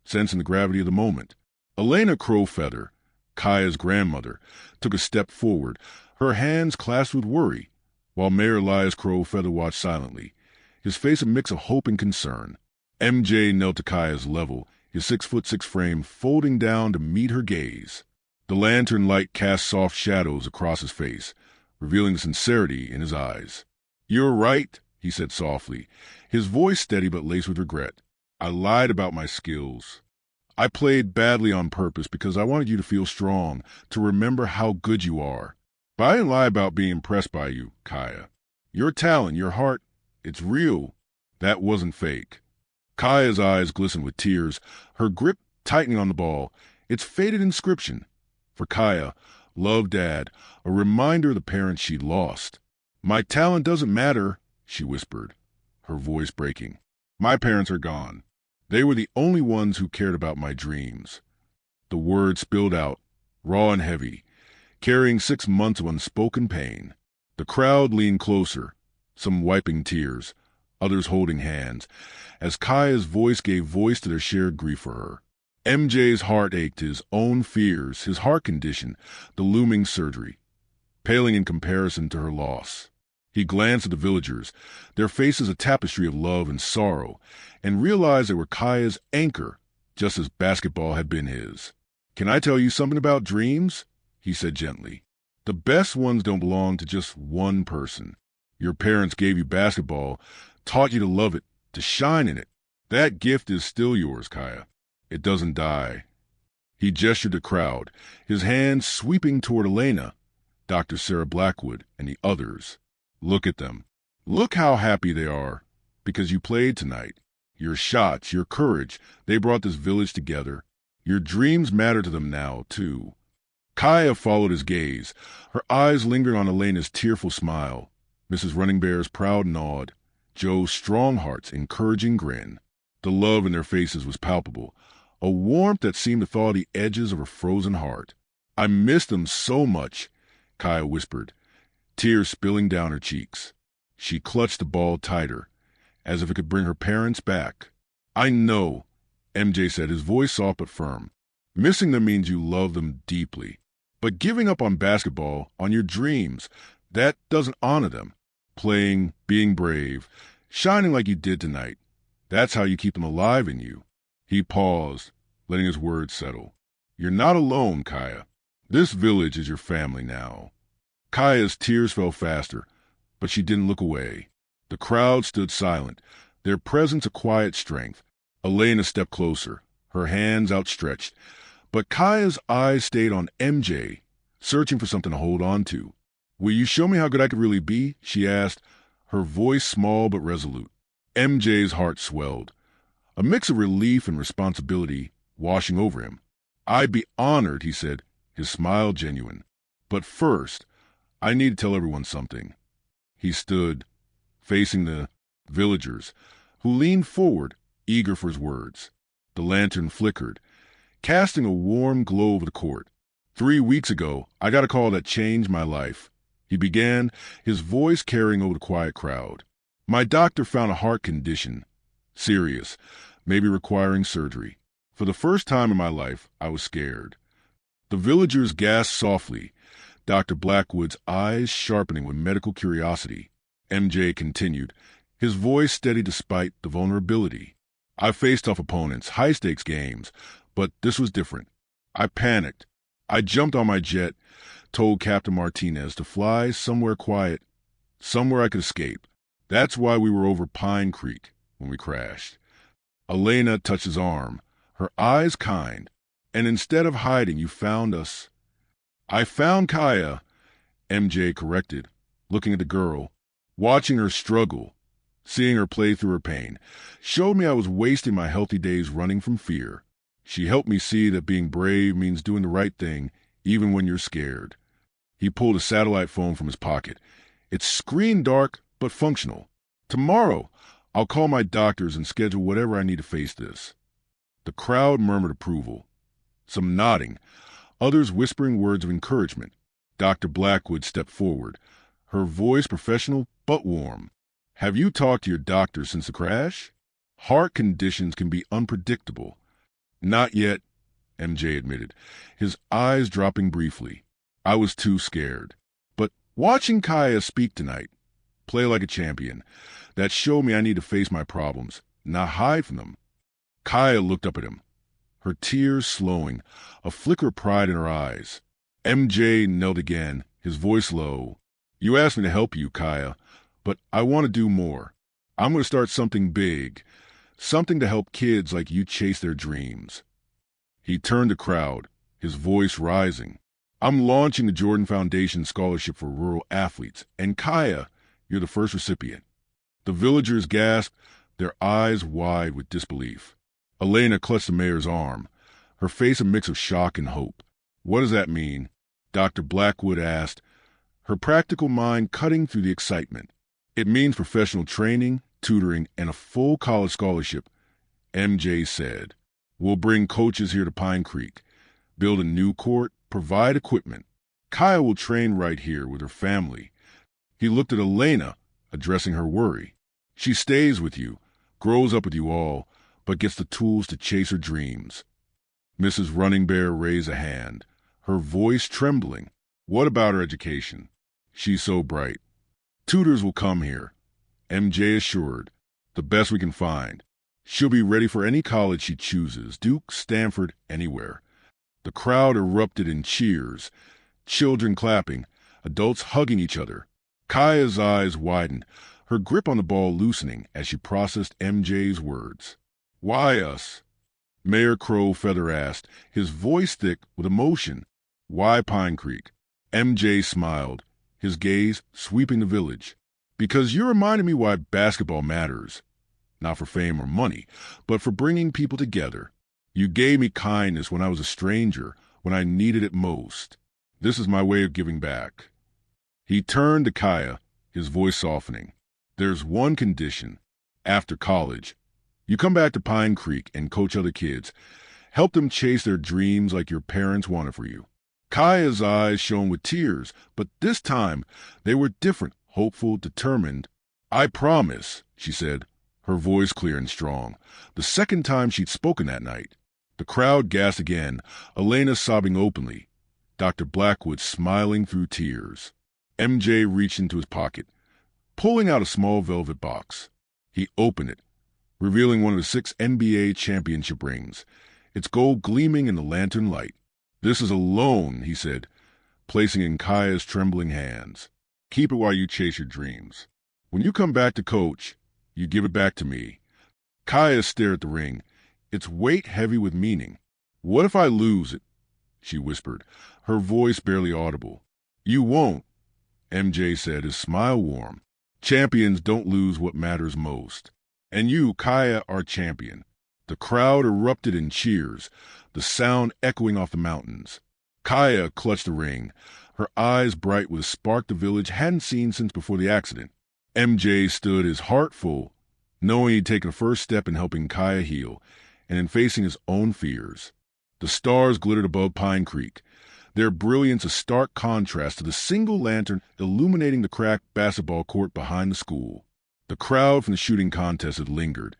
sensing the gravity of the moment. Elena Crow Feather, Kaia's grandmother, took a step forward, her hands clasped with worry, while Mayor Elias Crow Feather watched silently, his face a mix of hope and concern. MJ knelt to Kaia's level, his 6'6" frame folding down to meet her gaze. The lantern light cast soft shadows across his face, revealing the sincerity in his eyes. "You're right," he said softly, his voice steady but laced with regret. "I lied about my skills. I played badly on purpose because I wanted you to feel strong, to remember how good you are. But I didn't lie about being impressed by you, Kaia. Your talent, your heart, it's real. That wasn't fake." Kaia's eyes glistened with tears, her grip tightening on the ball, its faded inscription. For Kaia, love Dad, a reminder of the parents she'd lost. "My talent doesn't matter," she whispered, her voice breaking. "My parents are gone. They were the only ones who cared about my dreams." The words spilled out, raw and heavy, carrying 6 months of unspoken pain. The crowd leaned closer, some wiping tears, others holding hands, as Kaia's voice gave voice to their shared grief for her. MJ's heart ached, his own fears, his heart condition, the looming surgery, paling in comparison to her loss. He glanced at the villagers, their faces a tapestry of love and sorrow, and realized they were Kaia's anchor, just as basketball had been his. Can I tell you something about dreams? He said gently. The best ones don't belong to just one person. Your parents gave you basketball, taught you to love it, to shine in it. That gift is still yours, Kaia. It doesn't die. He gestured to the crowd, his hand sweeping toward Elena, Dr. Sarah Blackwood, and the others. Look at them. Look how happy they are, because you played tonight. Your shots, your courage, they brought this village together. Your dreams matter to them now, too. Kaia followed his gaze, her eyes lingered on Elena's tearful smile, Mrs. Running Bear's proud nod, Joe's Strongheart's encouraging grin. The love in their faces was palpable, a warmth that seemed to thaw the edges of her frozen heart. I miss them so much, Kaia whispered, tears spilling down her cheeks. She clutched the ball tighter, as if it could bring her parents back. I know, MJ said, his voice soft but firm. Missing them means you love them deeply. But giving up on basketball, on your dreams, that doesn't honor them. Playing, being brave, shining like you did tonight, that's how you keep them alive in you. He paused, letting his words settle. You're not alone, Kaia. This village is your family now. Kaia's tears fell faster, but she didn't look away. The crowd stood silent, their presence a quiet strength. Elena stepped closer, her hands outstretched, but Kaia's eyes stayed on MJ, searching for something to hold on to. Will you show me how good I could really be? She asked, her voice small but resolute. MJ's heart swelled, a mix of relief and responsibility washing over him. I'd be honored, he said, his smile genuine. But first, I need to tell everyone something. He stood, facing the villagers, who leaned forward, eager for his words. The lantern flickered, casting a warm glow over the court. 3 weeks ago, I got a call that changed my life. He began, his voice carrying over the quiet crowd. My doctor found a heart condition. Serious, maybe requiring surgery. For the first time in my life, I was scared. The villagers gasped softly, Dr. Blackwood's eyes sharpening with medical curiosity. MJ continued, his voice steady despite the vulnerability. I faced tough opponents, high-stakes games, but this was different. I panicked. I jumped on my jet, told Captain Martinez to fly somewhere quiet, somewhere I could escape. That's why we were over Pine Creek when we crashed. Elena touched his arm, her eyes kind. And instead of hiding, you found us. I found Kaia, MJ corrected, looking at the girl, watching her struggle, seeing her play through her pain, showed me I was wasting my healthy days running from fear. She helped me see that being brave means doing the right thing, even when you're scared. He pulled a satellite phone from his pocket. It's screen dark, but functional. Tomorrow, I'll call my doctors and schedule whatever I need to face this. The crowd murmured approval, some nodding, others whispering words of encouragement. Dr. Blackwood stepped forward, her voice professional but warm. Have you talked to your doctor since the crash? Heart conditions can be unpredictable. Not yet, MJ admitted, his eyes dropping briefly. I was too scared. But watching Kaia speak tonight, play like a champion, that showed me I need to face my problems, not hide from them. Kaia looked up at him, her tears slowing, a flicker of pride in her eyes. MJ knelt again, his voice low. You asked me to help you, Kaia, but I want to do more. I'm going to start something big, something to help kids like you chase their dreams. He turned to the crowd, his voice rising. I'm launching the Jordan Foundation Scholarship for Rural Athletes, and Kaia, you're the first recipient. The villagers gasped, their eyes wide with disbelief. Elena clutched the mayor's arm, her face a mix of shock and hope. What does that mean? Dr. Blackwood asked, her practical mind cutting through the excitement. It means professional training, tutoring, and a full college scholarship, MJ said. We'll bring coaches here to Pine Creek, build a new court, provide equipment. Kaia will train right here with her family. He looked at Elena, addressing her worry. She stays with you, grows up with you all, but gets the tools to chase her dreams. Mrs. Running Bear raised a hand, her voice trembling. What about her education? She's so bright. Tutors will come here, MJ assured, the best we can find. She'll be ready for any college she chooses, Duke, Stanford, anywhere. The crowd erupted in cheers, children clapping, adults hugging each other. Kaia's eyes widened, her grip on the ball loosening as she processed MJ's words. "Why us?" Mayor Crow Feather asked, his voice thick with emotion. "Why Pine Creek?" MJ smiled, his gaze sweeping the village. "Because you reminded me why basketball matters. Not for fame or money, but for bringing people together. You gave me kindness when I was a stranger, when I needed it most. This is my way of giving back." He turned to Kaia, his voice softening. "There's one condition. After college, you come back to Pine Creek and coach other kids. Help them chase their dreams like your parents wanted for you." Kaia's eyes shone with tears, but this time they were different, hopeful, determined. "I promise," she said, her voice clear and strong, the second time she'd spoken that night. The crowd gasped again, Elena sobbing openly, Dr. Blackwood smiling through tears. MJ reached into his pocket, pulling out a small velvet box. He opened it, revealing one of the 6 NBA championship rings, its gold gleaming in the lantern light. "This is a loan," he said, placing it in Kaia's trembling hands. "Keep it while you chase your dreams. When you come back to coach, you give it back to me." Kaia stared at the ring, its weight heavy with meaning. "What if I lose it?" she whispered, her voice barely audible. "You won't," MJ said, his smile warm. "Champions don't lose what matters most. And you, Kaia, are champion." The crowd erupted in cheers, the sound echoing off the mountains. Kaia clutched the ring, her eyes bright with a spark the village hadn't seen since before the accident. MJ stood, his heart full, knowing he'd taken a first step in helping Kaia heal and in facing his own fears. The stars glittered above Pine Creek, their brilliance a stark contrast to the single lantern illuminating the cracked basketball court behind the school. The crowd from the shooting contest had lingered,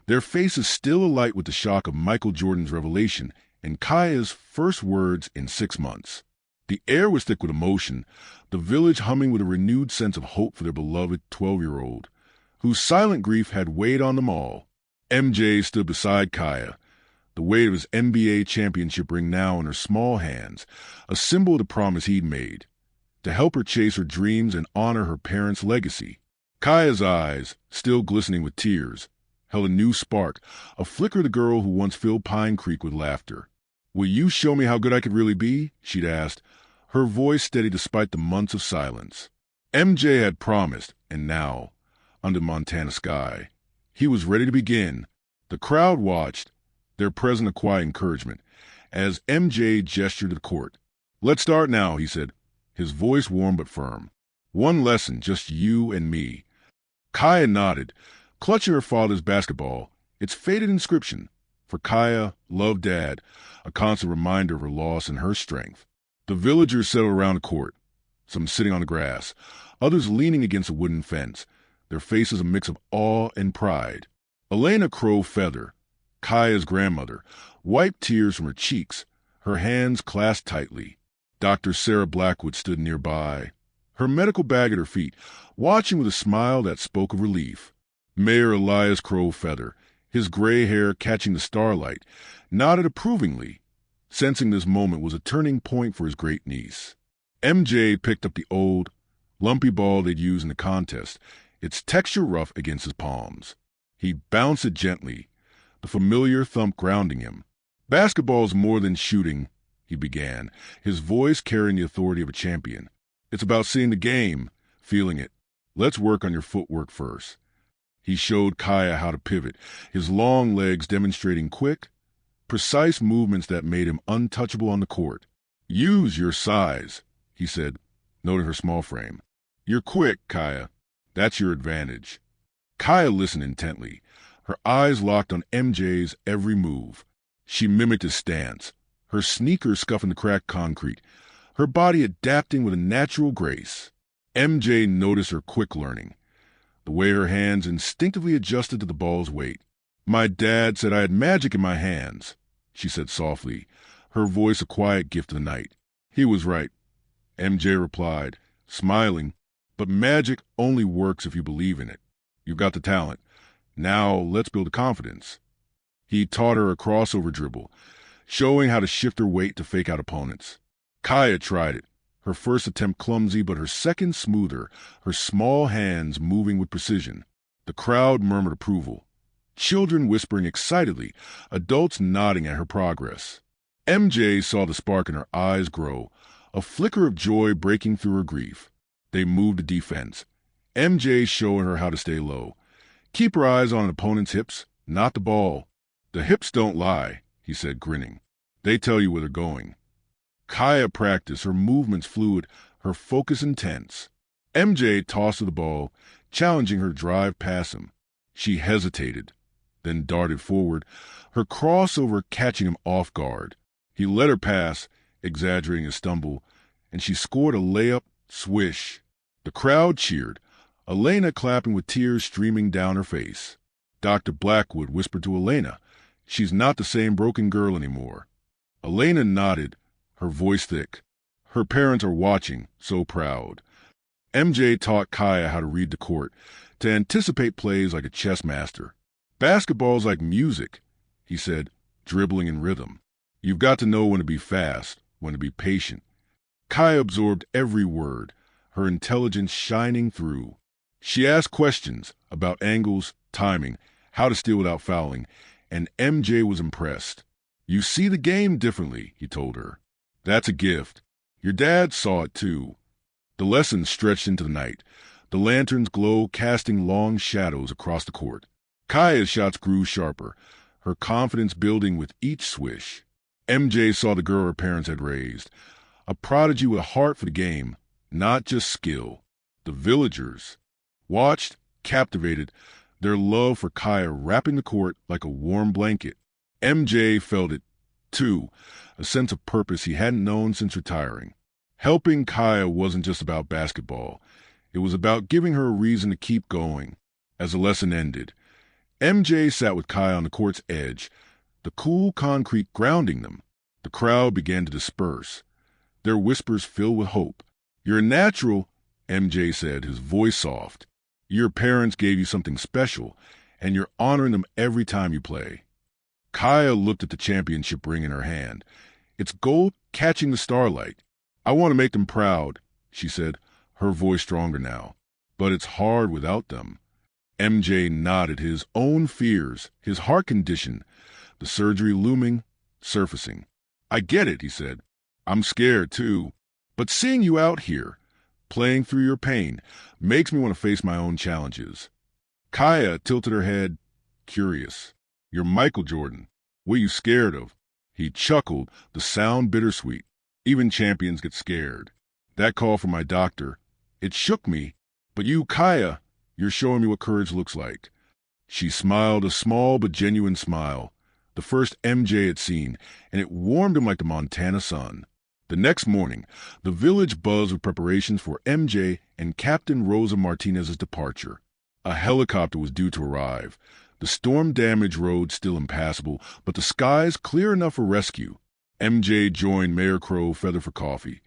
their faces still alight with the shock of Michael Jordan's revelation and Kaia's first words in 6 months. The air was thick with emotion, the village humming with a renewed sense of hope for their beloved 12-year-old, whose silent grief had weighed on them all. MJ stood beside Kaia, the weight of his NBA championship ring now in her small hands, a symbol of the promise he'd made, to help her chase her dreams and honor her parents' legacy. Kaia's eyes, still glistening with tears, held a new spark, a flicker of the girl who once filled Pine Creek with laughter. "Will you show me how good I could really be?" she'd asked, her voice steady despite the months of silence. MJ had promised, and now, under Montana sky, he was ready to begin. The crowd watched, their present a quiet encouragement, as MJ gestured to the court. "Let's start now," he said, his voice warm but firm. "One lesson, just you and me." Kaia nodded, clutching her father's basketball, its faded inscription, for Kaia, love Dad, a constant reminder of her loss and her strength. The villagers settled around the court, some sitting on the grass, others leaning against a wooden fence, their faces a mix of awe and pride. Elena Crow Feather, Kaia's grandmother, wiped tears from her cheeks, her hands clasped tightly. Dr. Sarah Blackwood stood nearby, her medical bag at her feet, watching with a smile that spoke of relief. Mayor Elias Crow Feather, his gray hair catching the starlight, nodded approvingly, sensing this moment was a turning point for his great niece. MJ picked up the old, lumpy ball they'd used in the contest, its texture rough against his palms. He bounced it gently, the familiar thump grounding him. "Basketball's more than shooting," he began, his voice carrying the authority of a champion. "It's about seeing the game, feeling it. Let's work on your footwork first." He showed Kaia how to pivot, his long legs demonstrating quick, precise movements that made him untouchable on the court. "Use your size," he said, noting her small frame. "You're quick, Kaia. That's your advantage." Kaia listened intently, her eyes locked on MJ's every move. She mimicked his stance, her sneakers scuffing the cracked concrete, her body adapting with a natural grace. MJ noticed her quick learning, the way her hands instinctively adjusted to the ball's weight. "My dad said I had magic in my hands," she said softly, her voice a quiet gift of the night. "He was right," MJ replied, smiling, "but magic only works if you believe in it. You've got the talent. Now let's build confidence." He taught her a crossover dribble, showing how to shift her weight to fake out opponents. Kaia tried it, her first attempt clumsy but her second smoother, her small hands moving with precision. The crowd murmured approval. Children whispering excitedly, adults nodding at her progress. MJ saw the spark in her eyes grow, a flicker of joy breaking through her grief. They moved to defense, MJ showing her how to stay low. Keep her eyes on an opponent's hips, not the ball. The hips don't lie, he said, grinning. They tell you where they're going. Kaia practiced, her movements fluid, her focus intense. MJ tossed her the ball, challenging her to drive past him. She hesitated, then darted forward, her crossover catching him off guard. He let her pass, exaggerating his stumble, and she scored a layup, swish. The crowd cheered, Elena clapping with tears streaming down her face. Dr. Blackwood whispered to Elena, "She's not the same broken girl anymore." Elena nodded, her voice thick. Her parents are watching, so proud. MJ taught Kaia how to read the court, to anticipate plays like a chess master. "Basketball's like music," he said, dribbling in rhythm. "You've got to know when to be fast, when to be patient." Kaia absorbed every word, her intelligence shining through. She asked questions about angles, timing, how to steal without fouling, and MJ was impressed. "You see the game differently," he told her. "That's a gift. Your dad saw it too." The lesson stretched into the night, the lantern's glow casting long shadows across the court. Kaia's shots grew sharper, her confidence building with each swish. MJ saw the girl her parents had raised, a prodigy with a heart for the game, not just skill. The villagers watched, captivated, their love for Kaia wrapping the court like a warm blanket. MJ felt it, too, a sense of purpose he hadn't known since retiring. Helping Kaia wasn't just about basketball. It was about giving her a reason to keep going. As the lesson ended, MJ sat with Kaia on the court's edge, the cool concrete grounding them. The crowd began to disperse, their whispers filled with hope. "You're a natural," MJ said, his voice soft. "Your parents gave you something special, and you're honoring them every time you play." Kaia looked at the championship ring in her hand, its gold catching the starlight. "I want to make them proud," she said, her voice stronger now. "But it's hard without them." MJ nodded, his own fears, his heart condition, the surgery looming, surfacing. "I get it," he said. "I'm scared, too. But seeing you out here, playing through your pain, makes me want to face my own challenges." Kaia tilted her head, curious. "You're Michael Jordan. What are you scared of?" He chuckled, the sound bittersweet. "Even champions get scared. That call from my doctor, it shook me. But you, Kaia, you're showing me what courage looks like." She smiled, a small but genuine smile, the first MJ had seen, and it warmed him like the Montana sun. The next morning, the village buzzed with preparations for MJ and Captain Rosa Martinez's departure. A helicopter was due to arrive, the storm-damaged road still impassable, but the skies clear enough for rescue. MJ joined Mayor Crow Feather for coffee,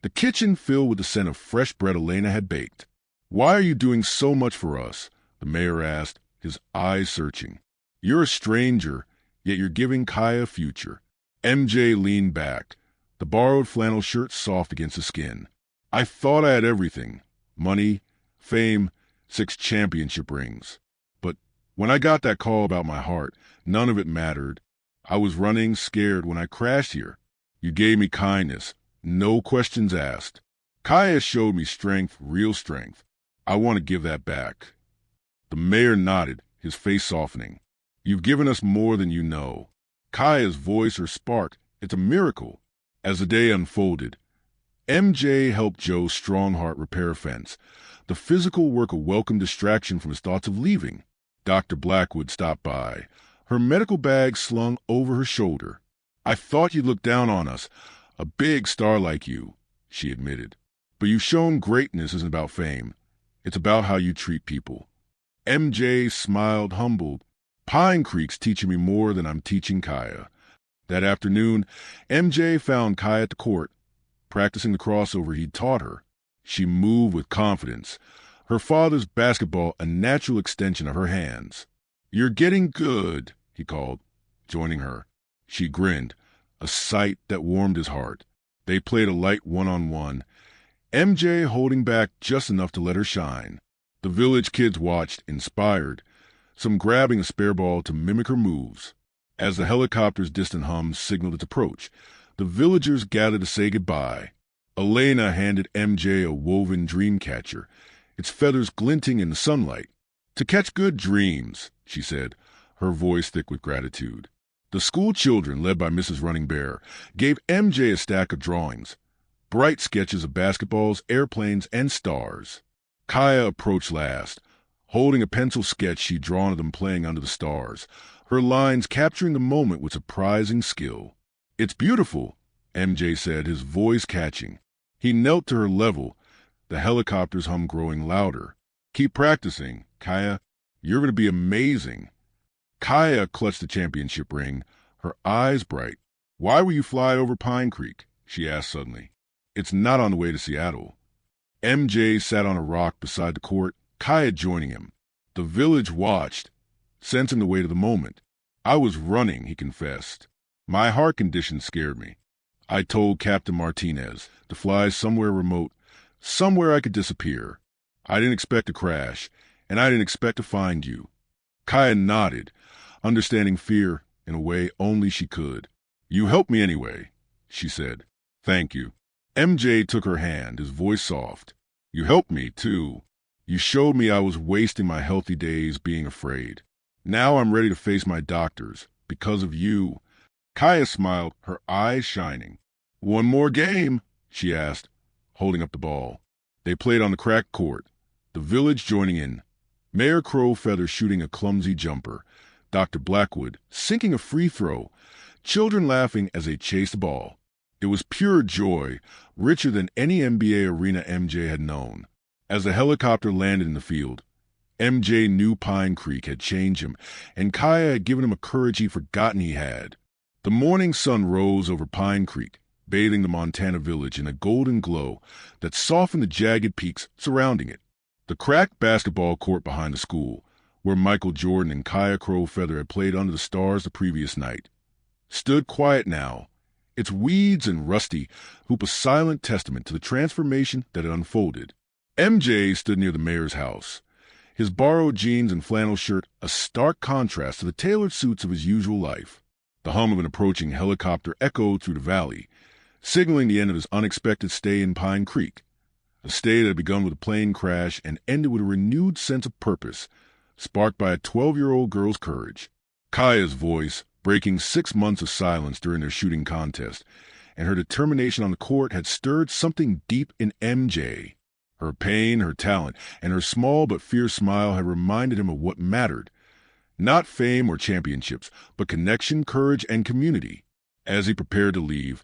the kitchen filled with the scent of fresh bread Elena had baked. "Why are you doing so much for us?" the mayor asked, his eyes searching. "You're a stranger, yet you're giving Kaia a future." MJ leaned back, the borrowed flannel shirt soft against his skin. "I thought I had everything. Money, fame, 6 championship rings. But when I got that call about my heart, none of it mattered. I was running scared when I crashed here. You gave me kindness, no questions asked. Kaia showed me strength, real strength. I want to give that back." The mayor nodded, his face softening. "You've given us more than you know." Kaia's voice, her spark, it's a miracle. As the day unfolded, MJ helped Joe's strong heart repair a fence, the physical work a welcome distraction from his thoughts of leaving. Dr. Blackwood stopped by, her medical bag slung over her shoulder. "I thought you'd look down on us, a big star like you," she admitted. "But you've shown greatness isn't about fame. It's about how you treat people." MJ smiled, humbled. "Pine Creek's teaching me more than I'm teaching Kaia." That afternoon, MJ found Kaia at the court, practicing the crossover he'd taught her. She moved with confidence, her father's basketball a natural extension of her hands. "You're getting good," he called, joining her. She grinned, a sight that warmed his heart. They played a light one-on-one, MJ holding back just enough to let her shine. The village kids watched, inspired, some grabbing a spare ball to mimic her moves. As the helicopter's distant hum signaled its approach, the villagers gathered to say goodbye. Elena handed MJ a woven dream catcher, its feathers glinting in the sunlight. "To catch good dreams," she said, her voice thick with gratitude. The school children, led by Mrs. Running Bear, gave MJ a stack of drawings, bright sketches of basketballs, airplanes, and stars. Kaia approached last, holding a pencil sketch she'd drawn of them playing under the stars, her lines capturing the moment with surprising skill. "It's beautiful," MJ said, his voice catching. He knelt to her level, the helicopter's hum growing louder. "Keep practicing, Kaia. You're going to be amazing." Kaia clutched the championship ring, her eyes bright. "Why will you fly over Pine Creek?" she asked suddenly. "It's not on the way to Seattle." MJ sat on a rock beside the court, Kaia joining him. The village watched, sensing the weight of the moment. "I was running," he confessed. "My heart condition scared me. I told Captain Martinez to fly somewhere remote, somewhere I could disappear. I didn't expect a crash, and I didn't expect to find you." Kaia nodded, understanding fear in a way only she could. "You helped me anyway," she said. "Thank you." MJ took her hand, his voice soft. "You helped me, too. You showed me I was wasting my healthy days being afraid. Now I'm ready to face my doctors, because of you." Kaia smiled, her eyes shining. "One more game?" she asked, holding up the ball. They played on the cracked court, the village joining in. Mayor Crowfeather shooting a clumsy jumper, Dr. Blackwood sinking a free throw, children laughing as they chased the ball. It was pure joy, richer than any NBA arena MJ had known. As the helicopter landed in the field, MJ knew Pine Creek had changed him, and Kaia had given him a courage he'd forgotten he had. The morning sun rose over Pine Creek, bathing the Montana village in a golden glow that softened the jagged peaks surrounding it. The cracked basketball court behind the school, where Michael Jordan and Kaia Crowfeather had played under the stars the previous night, stood quiet now, its weeds and rusty hoop a silent testament to the transformation that had unfolded. MJ stood near the mayor's house, his borrowed jeans and flannel shirt a stark contrast to the tailored suits of his usual life. The hum of an approaching helicopter echoed through the valley, signaling the end of his unexpected stay in Pine Creek, a stay that had begun with a plane crash and ended with a renewed sense of purpose, sparked by a 12-year-old girl's courage. Kaia's voice, breaking 6 months of silence during their shooting contest, and her determination on the court had stirred something deep in MJ. Her pain, her talent, and her small but fierce smile had reminded him of what mattered. Not fame or championships, but connection, courage, and community. As he prepared to leave,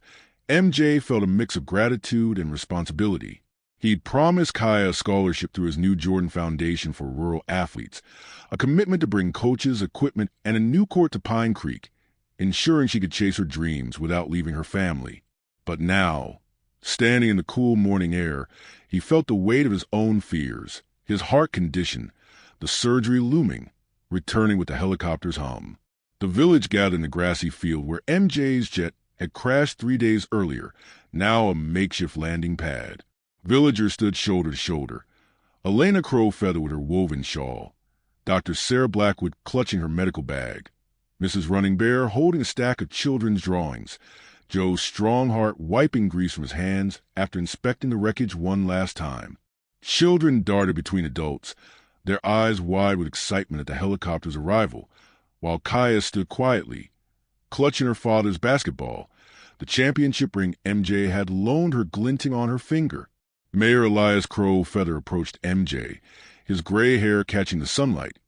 MJ felt a mix of gratitude and responsibility. He'd promised Kaia a scholarship through his new Jordan Foundation for rural athletes, a commitment to bring coaches, equipment, and a new court to Pine Creek, ensuring she could chase her dreams without leaving her family. But now, standing in the cool morning air, he felt the weight of his own fears, his heart condition, the surgery looming, returning with the helicopter's hum. The village gathered in the grassy field where MJ's jet had crashed 3 days earlier, now a makeshift landing pad. Villagers stood shoulder to shoulder, Elena Crowfeather with her woven shawl, Dr. Sarah Blackwood clutching her medical bag, Mrs. Running Bear holding a stack of children's drawings, Joe Strongheart wiping grease from his hands after inspecting the wreckage one last time. Children darted between adults, their eyes wide with excitement at the helicopter's arrival, while Kaia stood quietly, clutching her father's basketball, the championship ring MJ had loaned her glinting on her finger. Mayor Elias Crowfeather approached MJ, his gray hair catching the sunlight,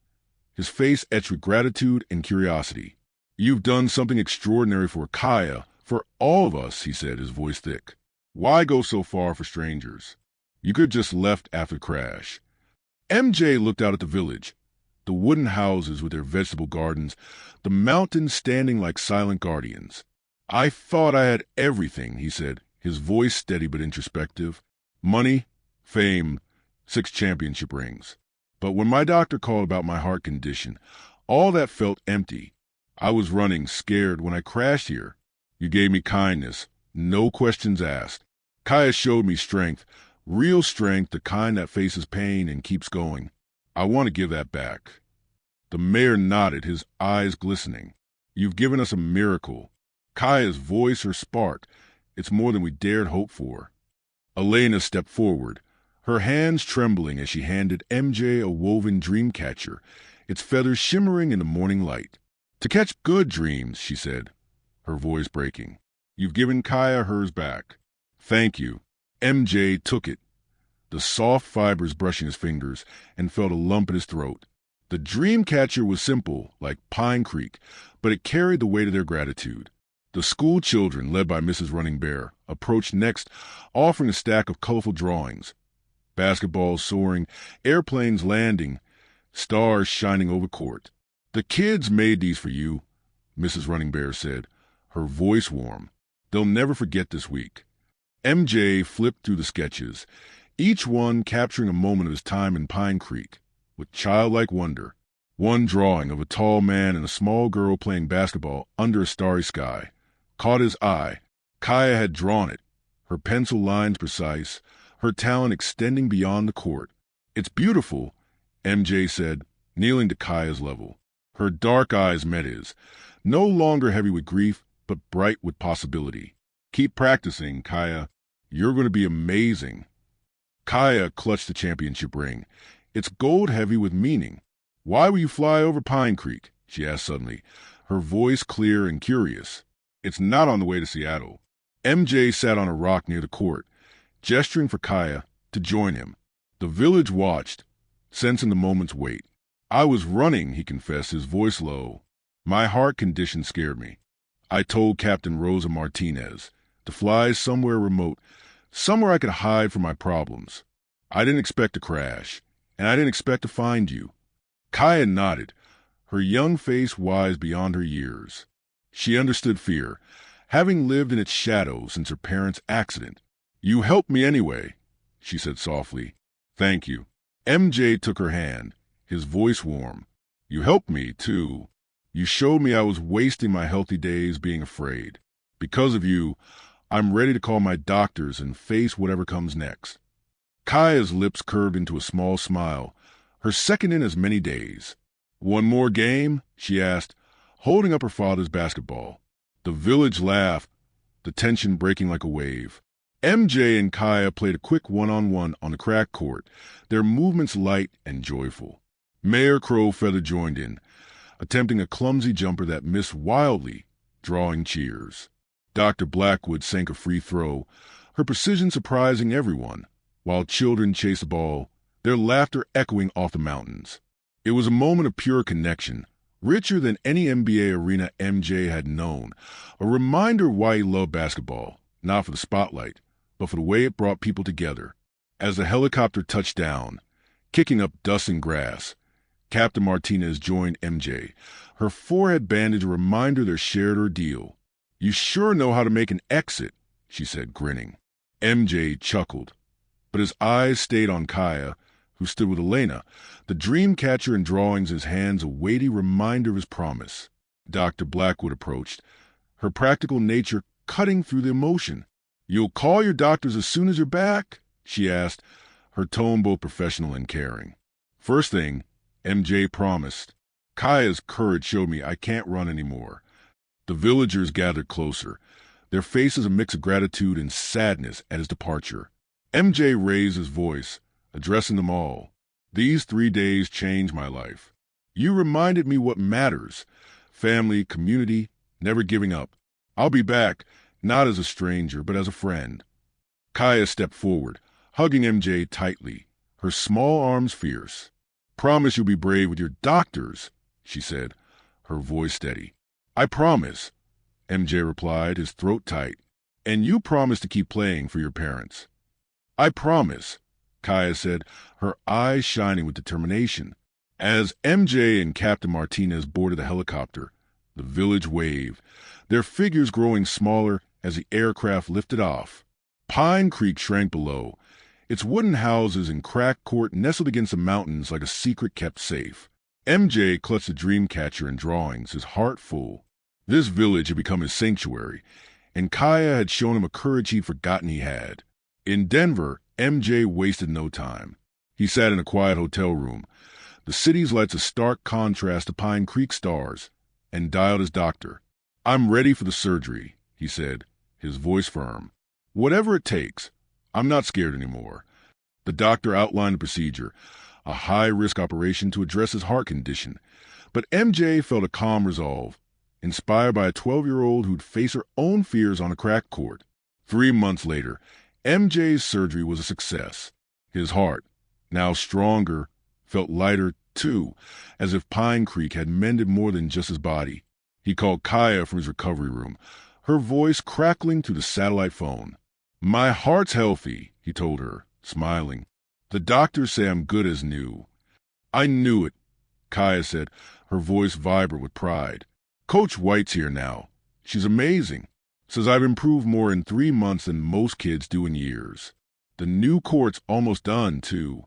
his face etched with gratitude and curiosity. "You've done something extraordinary for Kaia, for all of us," he said, his voice thick. "Why go so far for strangers? You could have just left after the crash." MJ looked out at the village, the wooden houses with their vegetable gardens, the mountains standing like silent guardians. "I thought I had everything," he said, his voice steady but introspective. "Money, fame, 6 championship rings. But when my doctor called about my heart condition, all that felt empty. I was running, scared, when I crashed here. You gave me kindness, no questions asked. Kaia showed me strength, real strength, the kind that faces pain and keeps going. I want to give that back. The mayor nodded, his eyes glistening. You've given us a miracle. Kaia's voice, her spark. It's more than we dared hope for. Elena stepped forward, her hands trembling as she handed MJ a woven dream catcher, its feathers shimmering in the morning light. To catch good dreams, she said, her voice breaking. You've given Kaia hers back. Thank you. MJ took it, the soft fibers brushing his fingers, and felt a lump in his throat. The dream catcher was simple, like Pine Creek, but it carried the weight of their gratitude. The school children, led by Mrs. Running Bear, approached next, offering a stack of colorful drawings. Basketballs soaring, airplanes landing, stars shining over court. The kids made these for you, Mrs. Running Bear said, her voice warm. They'll never forget this week. MJ flipped through the sketches, each one capturing a moment of his time in Pine Creek, with childlike wonder. One drawing of a tall man and a small girl playing basketball under a starry sky caught his eye. Kaia had drawn it, her pencil lines precise, her talent extending beyond the court. It's beautiful, MJ said, kneeling to Kaia's level. Her dark eyes met his, no longer heavy with grief, but bright with possibility. Keep practicing, Kaia. You're going to be amazing. Kaia clutched the championship ring. It's gold heavy with meaning. Why will you fly over Pine Creek? She asked suddenly, her voice clear and curious. It's not on the way to Seattle. MJ sat on a rock near the court, gesturing for Kaia to join him. The village watched, sensing the moment's weight. I was running, he confessed, his voice low. My heart condition scared me. I told Captain Rosa Martinez to fly somewhere remote, somewhere I could hide from my problems. I didn't expect to crash, and I didn't expect to find you. Kaia nodded, her young face wise beyond her years. She understood fear, having lived in its shadow since her parents' accident. You helped me anyway, she said softly. Thank you. MJ took her hand, his voice warm. You helped me, too. You showed me I was wasting my healthy days being afraid. Because of you, I'm ready to call my doctors and face whatever comes next. Kaia's lips curved into a small smile, her second in as many days. One more game? She asked, holding up her father's basketball. The village laughed, the tension breaking like a wave. MJ and Kaia played a quick one-on-one on the cracked court, their movements light and joyful. Mayor Crowfeather joined in, attempting a clumsy jumper that missed wildly, drawing cheers. Dr. Blackwood sank a free throw, her precision surprising everyone, while children chased the ball, their laughter echoing off the mountains. It was a moment of pure connection, richer than any NBA arena MJ had known, a reminder why he loved basketball, not for the spotlight, but for the way it brought people together. As the helicopter touched down, kicking up dust and grass, Captain Martinez joined MJ, her forehead bandage a reminder of their shared ordeal. You sure know how to make an exit, she said, grinning. MJ chuckled, but his eyes stayed on Kaia, who stood with Elena, the dream catcher in drawings in his hands, a weighty reminder of his promise. Dr. Blackwood approached, her practical nature cutting through the emotion. You'll call your doctors as soon as you're back? She asked, her tone both professional and caring. First thing, MJ promised. Kaia's courage showed me I can't run anymore. The villagers gathered closer, their faces a mix of gratitude and sadness at his departure. MJ raised his voice, addressing them all. These 3 days changed my life. You reminded me what matters. Family, community, never giving up. I'll be back, not as a stranger, but as a friend. Kaia stepped forward, hugging MJ tightly, her small arms fierce. Promise you'll be brave with your doctors, she said, her voice steady. I promise, MJ replied, his throat tight. And you promise to keep playing for your parents. I promise, Kaia said, her eyes shining with determination. As MJ and Captain Martinez boarded the helicopter, the village waved, their figures growing smaller as the aircraft lifted off. Pine Creek shrank below, its wooden houses and cracked court nestled against the mountains like a secret kept safe. MJ clutched the dream catcher and drawings, his heart full. This village had become his sanctuary, and Kaia had shown him a courage he'd forgotten he had. In Denver, MJ wasted no time. He sat in a quiet hotel room, the city's lights a stark contrast to Pine Creek stars, and dialed his doctor. "I'm ready for the surgery," he said, his voice firm. "Whatever it takes. I'm not scared anymore." The doctor outlined the procedure, a high-risk operation to address his heart condition. But MJ felt a calm resolve, inspired by a 12-year-old who'd face her own fears on a crack court. 3 months later, MJ's surgery was a success. His heart, now stronger, felt lighter, too, as if Pine Creek had mended more than just his body. He called Kaia from his recovery room, her voice crackling through the satellite phone. "My heart's healthy," he told her, smiling. "The doctors say I'm good as new." "I knew it," Kaia said, her voice vibrant with pride. "Coach White's here now. She's amazing. Says I've improved more in 3 months than most kids do in years. The new court's almost done, too."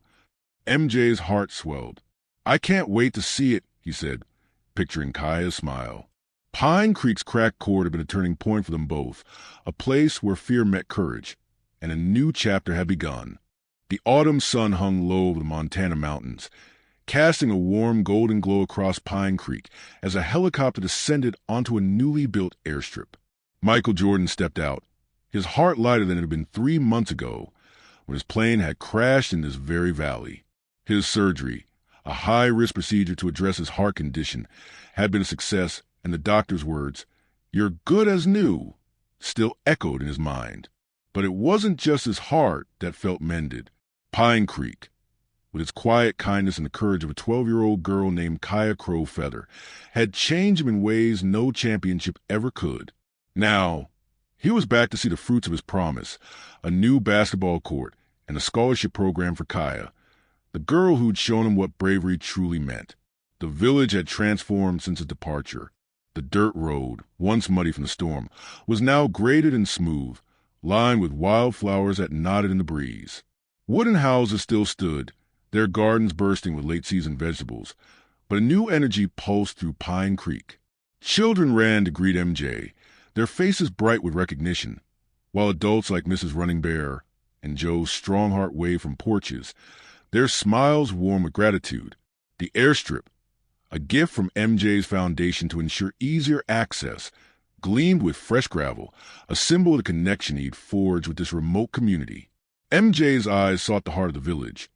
MJ's heart swelled. "I can't wait to see it," he said, picturing Kaia's smile. Pine Creek's crack court had been a turning point for them both, a place where fear met courage, and a new chapter had begun. The autumn sun hung low over the Montana mountains, casting a warm golden glow across Pine Creek as a helicopter descended onto a newly built airstrip. Michael Jordan stepped out, his heart lighter than it had been 3 months ago, when his plane had crashed in this very valley. His surgery, a high-risk procedure to address his heart condition, had been a success, and the doctor's words, "You're good as new," still echoed in his mind. But it wasn't just his heart that felt mended. Pine Creek, with its quiet kindness and the courage of a 12-year-old girl named Kaia Crowfeather, had changed him in ways no championship ever could. Now, he was back to see the fruits of his promise, a new basketball court and a scholarship program for Kaia, the girl who'd shown him what bravery truly meant. The village had transformed since his departure. The dirt road, once muddy from the storm, was now graded and smooth, lined with wildflowers that nodded in the breeze. Wooden houses still stood, their gardens bursting with late-season vegetables, but a new energy pulsed through Pine Creek. Children ran to greet MJ, their faces bright with recognition, while adults like Mrs. Running Bear and Joe Strongheart waved from porches, their smiles warm with gratitude. The airstrip, a gift from MJ's foundation to ensure easier access, gleamed with fresh gravel, a symbol of the connection he'd forged with this remote community. MJ's eyes sought the heart of the village,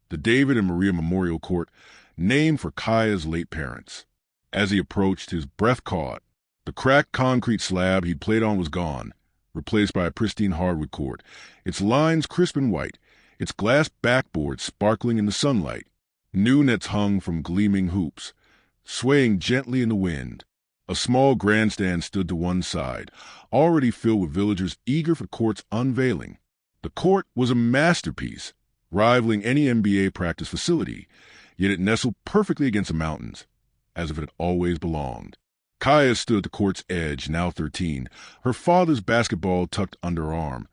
the David and Maria Memorial Court, named for Kaia's late parents. As he approached, his breath caught. The cracked concrete slab he'd played on was gone, replaced by a pristine hardwood court, its lines crisp and white, its glass backboard sparkling in the sunlight. New nets hung from gleaming hoops, swaying gently in the wind. A small grandstand stood to one side, already filled with villagers eager for the court's unveiling. The court was a masterpiece, rivaling any NBA practice facility, yet it nestled perfectly against the mountains, as if it had always belonged. Kaia stood at the court's edge, now 13, her father's basketball tucked under her arm,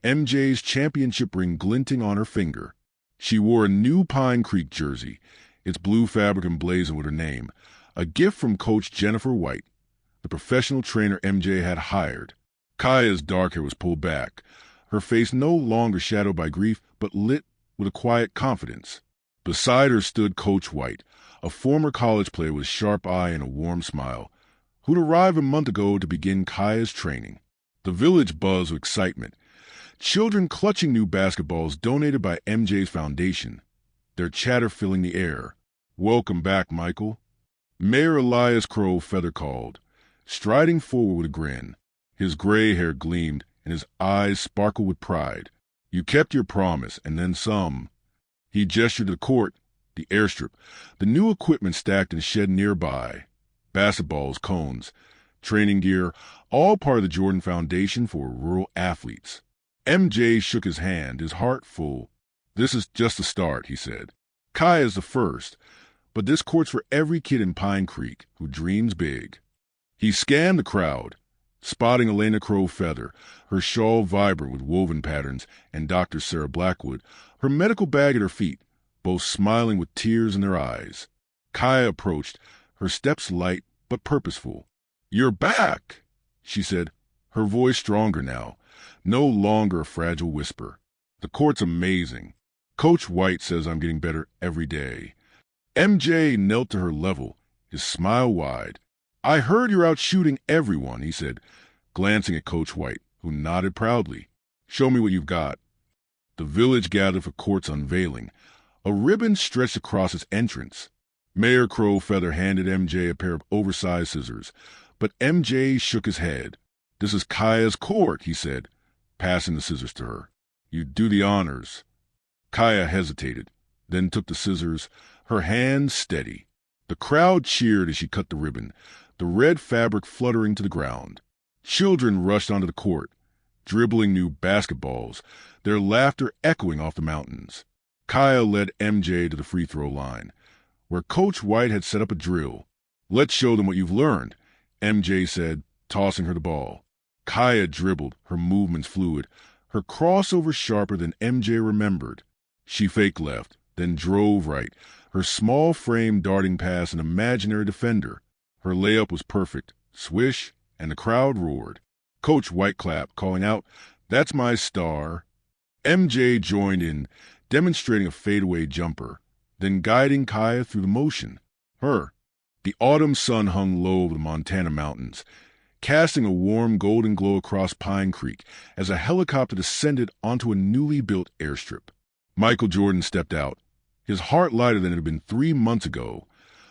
MJ's championship ring glinting on her finger. She wore a new Pine Creek jersey, its blue fabric emblazoned with her name, a gift from Coach Jennifer White, the professional trainer MJ had hired. Kaia's dark hair was pulled back, her face no longer shadowed by grief, but lit with a quiet confidence. Beside her stood Coach White, a former college player with a sharp eye and a warm smile, who'd arrived a month ago to begin Kaia's training. The village buzzed with excitement, children clutching new basketballs donated by MJ's foundation, their chatter filling the air. "Welcome back, Michael," Mayor Elias Crowfeather called, striding forward with a grin. His gray hair gleamed and his eyes sparkled with pride. "You kept your promise, and then some." He gestured to the court, the airstrip, the new equipment stacked in a shed nearby. Basketballs, cones, training gear, all part of the Jordan Foundation for rural athletes. MJ shook his hand, his heart full. "This is just the start," he said. "Kaia's the first, but this court's for every kid in Pine Creek who dreams big." He scanned the crowd, spotting Elena Crowfeather, her shawl vibrant with woven patterns, and Dr. Sarah Blackwood, her medical bag at her feet, both smiling with tears in their eyes. Kaia approached, her steps light but purposeful. "You're back," she said, her voice stronger now, no longer a fragile whisper. "The court's amazing. Coach White says I'm getting better every day." MJ knelt to her level, his smile wide. "I heard you're out shooting everyone," he said, glancing at Coach White, who nodded proudly. "Show me what you've got." The village gathered for Court's unveiling. A ribbon stretched across its entrance. Mayor Crowfeather handed MJ a pair of oversized scissors, but MJ shook his head. "This is Kaia's court," he said, passing the scissors to her. "You do the honors." Kaia hesitated, then took the scissors, her hand steady. The crowd cheered as she cut the ribbon, the red fabric fluttering to the ground. Children rushed onto the court, dribbling new basketballs, their laughter echoing off the mountains. Kaia led MJ to the free throw line, where Coach White had set up a drill. "Let's show them what you've learned," MJ said, tossing her the ball. Kaia dribbled, her movements fluid, her crossover sharper than MJ remembered. She faked left, then drove right, her small frame darting past an imaginary defender. Her layup was perfect. Swish, and the crowd roared. Coach White clapped, calling out, "That's my star." MJ joined in, demonstrating a fadeaway jumper, then guiding Kaia through the motion. The autumn sun hung low over the Montana mountains, casting a warm golden glow across Pine Creek as a helicopter descended onto a newly built airstrip. Michael Jordan stepped out, his heart lighter than it had been 3 months ago,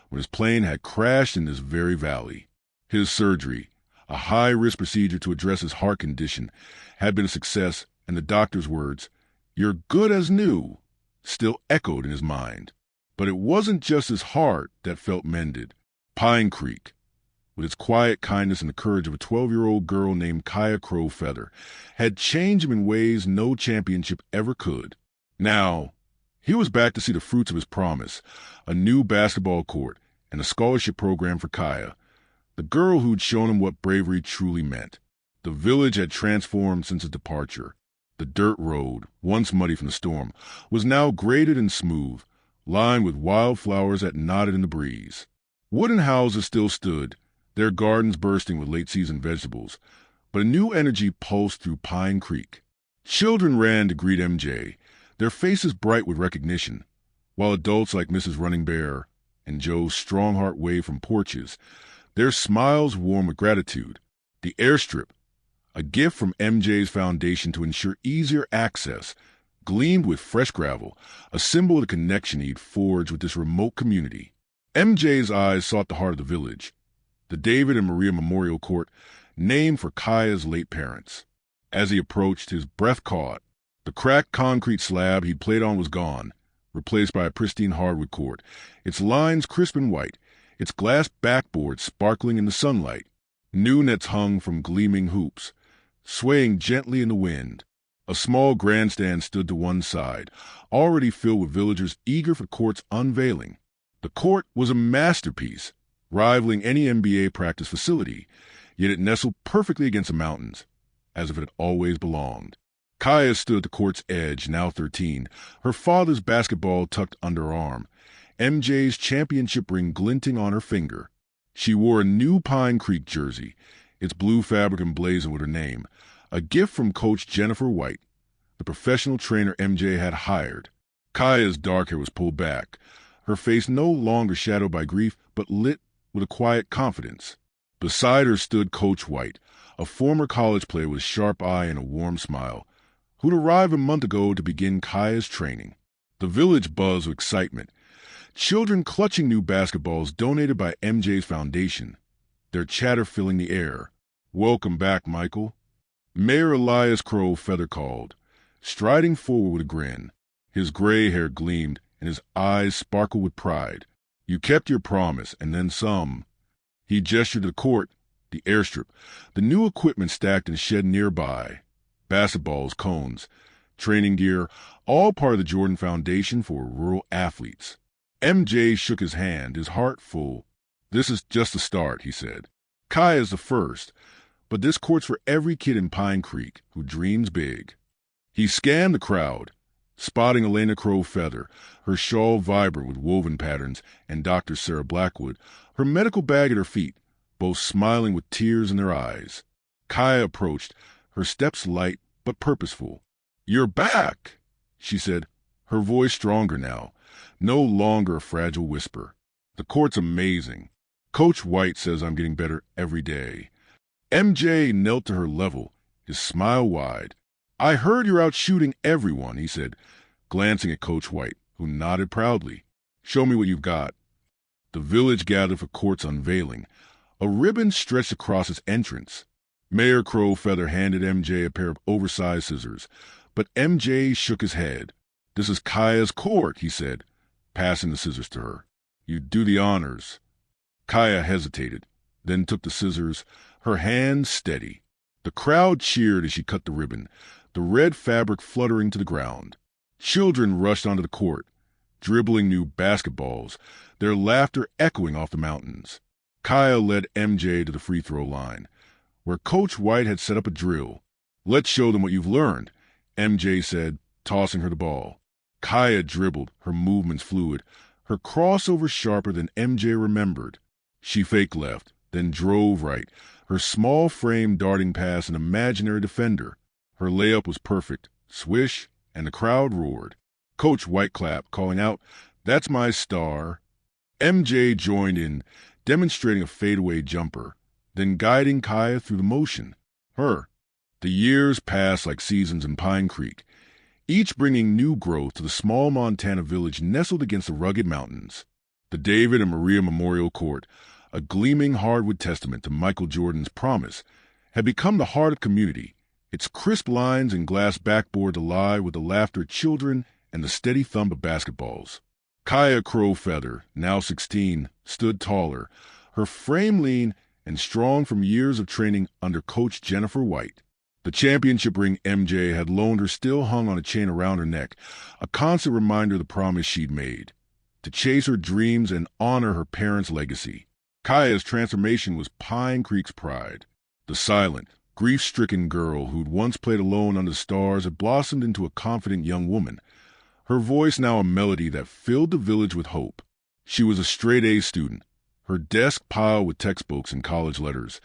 when his plane had crashed in this very valley. His surgery, a high-risk procedure to address his heart condition, had been a success, and the doctor's words, "You're good as new," still echoed in his mind. But it wasn't just his heart that felt mended. Pine Creek, with its quiet kindness and the courage of a 12-year-old girl named Kaia Crowfeather, had changed him in ways no championship ever could. Now, he was back to see the fruits of his promise, a new basketball court and a scholarship program for Kaia, the girl who'd shown him what bravery truly meant. The village had transformed since his departure. The dirt road, once muddy from the storm, was now graded and smooth, lined with wildflowers that nodded in the breeze. Wooden houses still stood, their gardens bursting with late-season vegetables, but a new energy pulsed through Pine Creek. Children ran to greet MJ, their faces bright with recognition, while adults like Mrs. Running Bear and Joe Strongheart waved from porches, their smiles warm with gratitude. The airstrip, a gift from MJ's foundation to ensure easier access, gleamed with fresh gravel, a symbol of the connection he'd forged with this remote community. MJ's eyes sought the heart of the village, the David and Maria Memorial Court, named for Kaia's late parents. As he approached, his breath caught. The cracked concrete slab he'd played on was gone, replaced by a pristine hardwood court, its lines crisp and white, its glass backboard sparkling in the sunlight. New nets hung from gleaming hoops, swaying gently in the wind. A small grandstand stood to one side, already filled with villagers eager for court's unveiling. The court was a masterpiece, rivaling any NBA practice facility, yet it nestled perfectly against the mountains, as if it had always belonged. Kaia stood at the court's edge, now 13, her father's basketball tucked under her arm, MJ's championship ring glinting on her finger. She wore a new Pine Creek jersey, its blue fabric emblazoned with her name, a gift from Coach Jennifer White, the professional trainer MJ had hired. Kaia's dark hair was pulled back, her face no longer shadowed by grief, but lit with a quiet confidence. Beside her stood Coach White, a former college player with a sharp eye and a warm smile, who'd arrived a month ago to begin Kaia's training. The village buzzed with excitement, children clutching new basketballs donated by MJ's foundation, their chatter filling the air. "Welcome back, Michael." Mayor Elias Crowfeather called, striding forward with a grin. His gray hair gleamed, and his eyes sparkled with pride. "You kept your promise, and then some." He gestured to the court, the airstrip, the new equipment stacked in a shed nearby. Basketballs, cones, training gear, all part of the Jordan Foundation for rural athletes. MJ shook his hand, his heart full. "This is just the start," he said. "Kaia's the first, but this court's for every kid in Pine Creek who dreams big." He scanned the crowd, spotting Elena Crowfeather, her shawl vibrant with woven patterns, and Dr. Sarah Blackwood, her medical bag at her feet, both smiling with tears in their eyes. Kaia approached, her steps light but purposeful. "You're back," she said, her voice stronger now, no longer a fragile whisper. "The court's amazing. Coach White says I'm getting better every day." MJ knelt to her level, his smile wide. "I heard you're out shooting everyone," he said, glancing at Coach White, who nodded proudly. "Show me what you've got." The village gathered for Court's unveiling. A ribbon stretched across its entrance. Mayor Crowfeather handed MJ a pair of oversized scissors, but MJ shook his head. "This is Kaia's court," he said, passing the scissors to her. "You do the honors." Kaia hesitated, then took the scissors, her hand steady. The crowd cheered as she cut the ribbon, the red fabric fluttering to the ground. Children rushed onto the court, dribbling new basketballs, their laughter echoing off the mountains. Kaia led MJ to the free throw line, where Coach White had set up a drill. "Let's show them what you've learned," MJ said, tossing her the ball. Kaia dribbled, her movements fluid, her crossover sharper than MJ remembered. She faked left, then drove right, her small frame darting past an imaginary defender. Her layup was perfect, swish, and the crowd roared. Coach White clapped, calling out, "That's my star." MJ joined in, demonstrating a fadeaway jumper, then guiding Kaia through the motion. The years passed like seasons in Pine Creek, each bringing new growth to the small Montana village nestled against the rugged mountains. The David and Maria Memorial Court, a gleaming hardwood testament to Michael Jordan's promise, had become the heart of community, its crisp lines and glass backboard alive with the laughter of children and the steady thump of basketballs. Kaia Crowfeather, now 16, stood taller, her frame lean and strong from years of training under Coach Jennifer White. The championship ring MJ had loaned her still hung on a chain around her neck, a constant reminder of the promise she'd made, to chase her dreams and honor her parents' legacy. Kaia's transformation was Pine Creek's pride. The silent, grief-stricken girl who'd once played alone under the stars had blossomed into a confident young woman, her voice now a melody that filled the village with hope. She was a straight-A student, her desk piled with textbooks and college letters,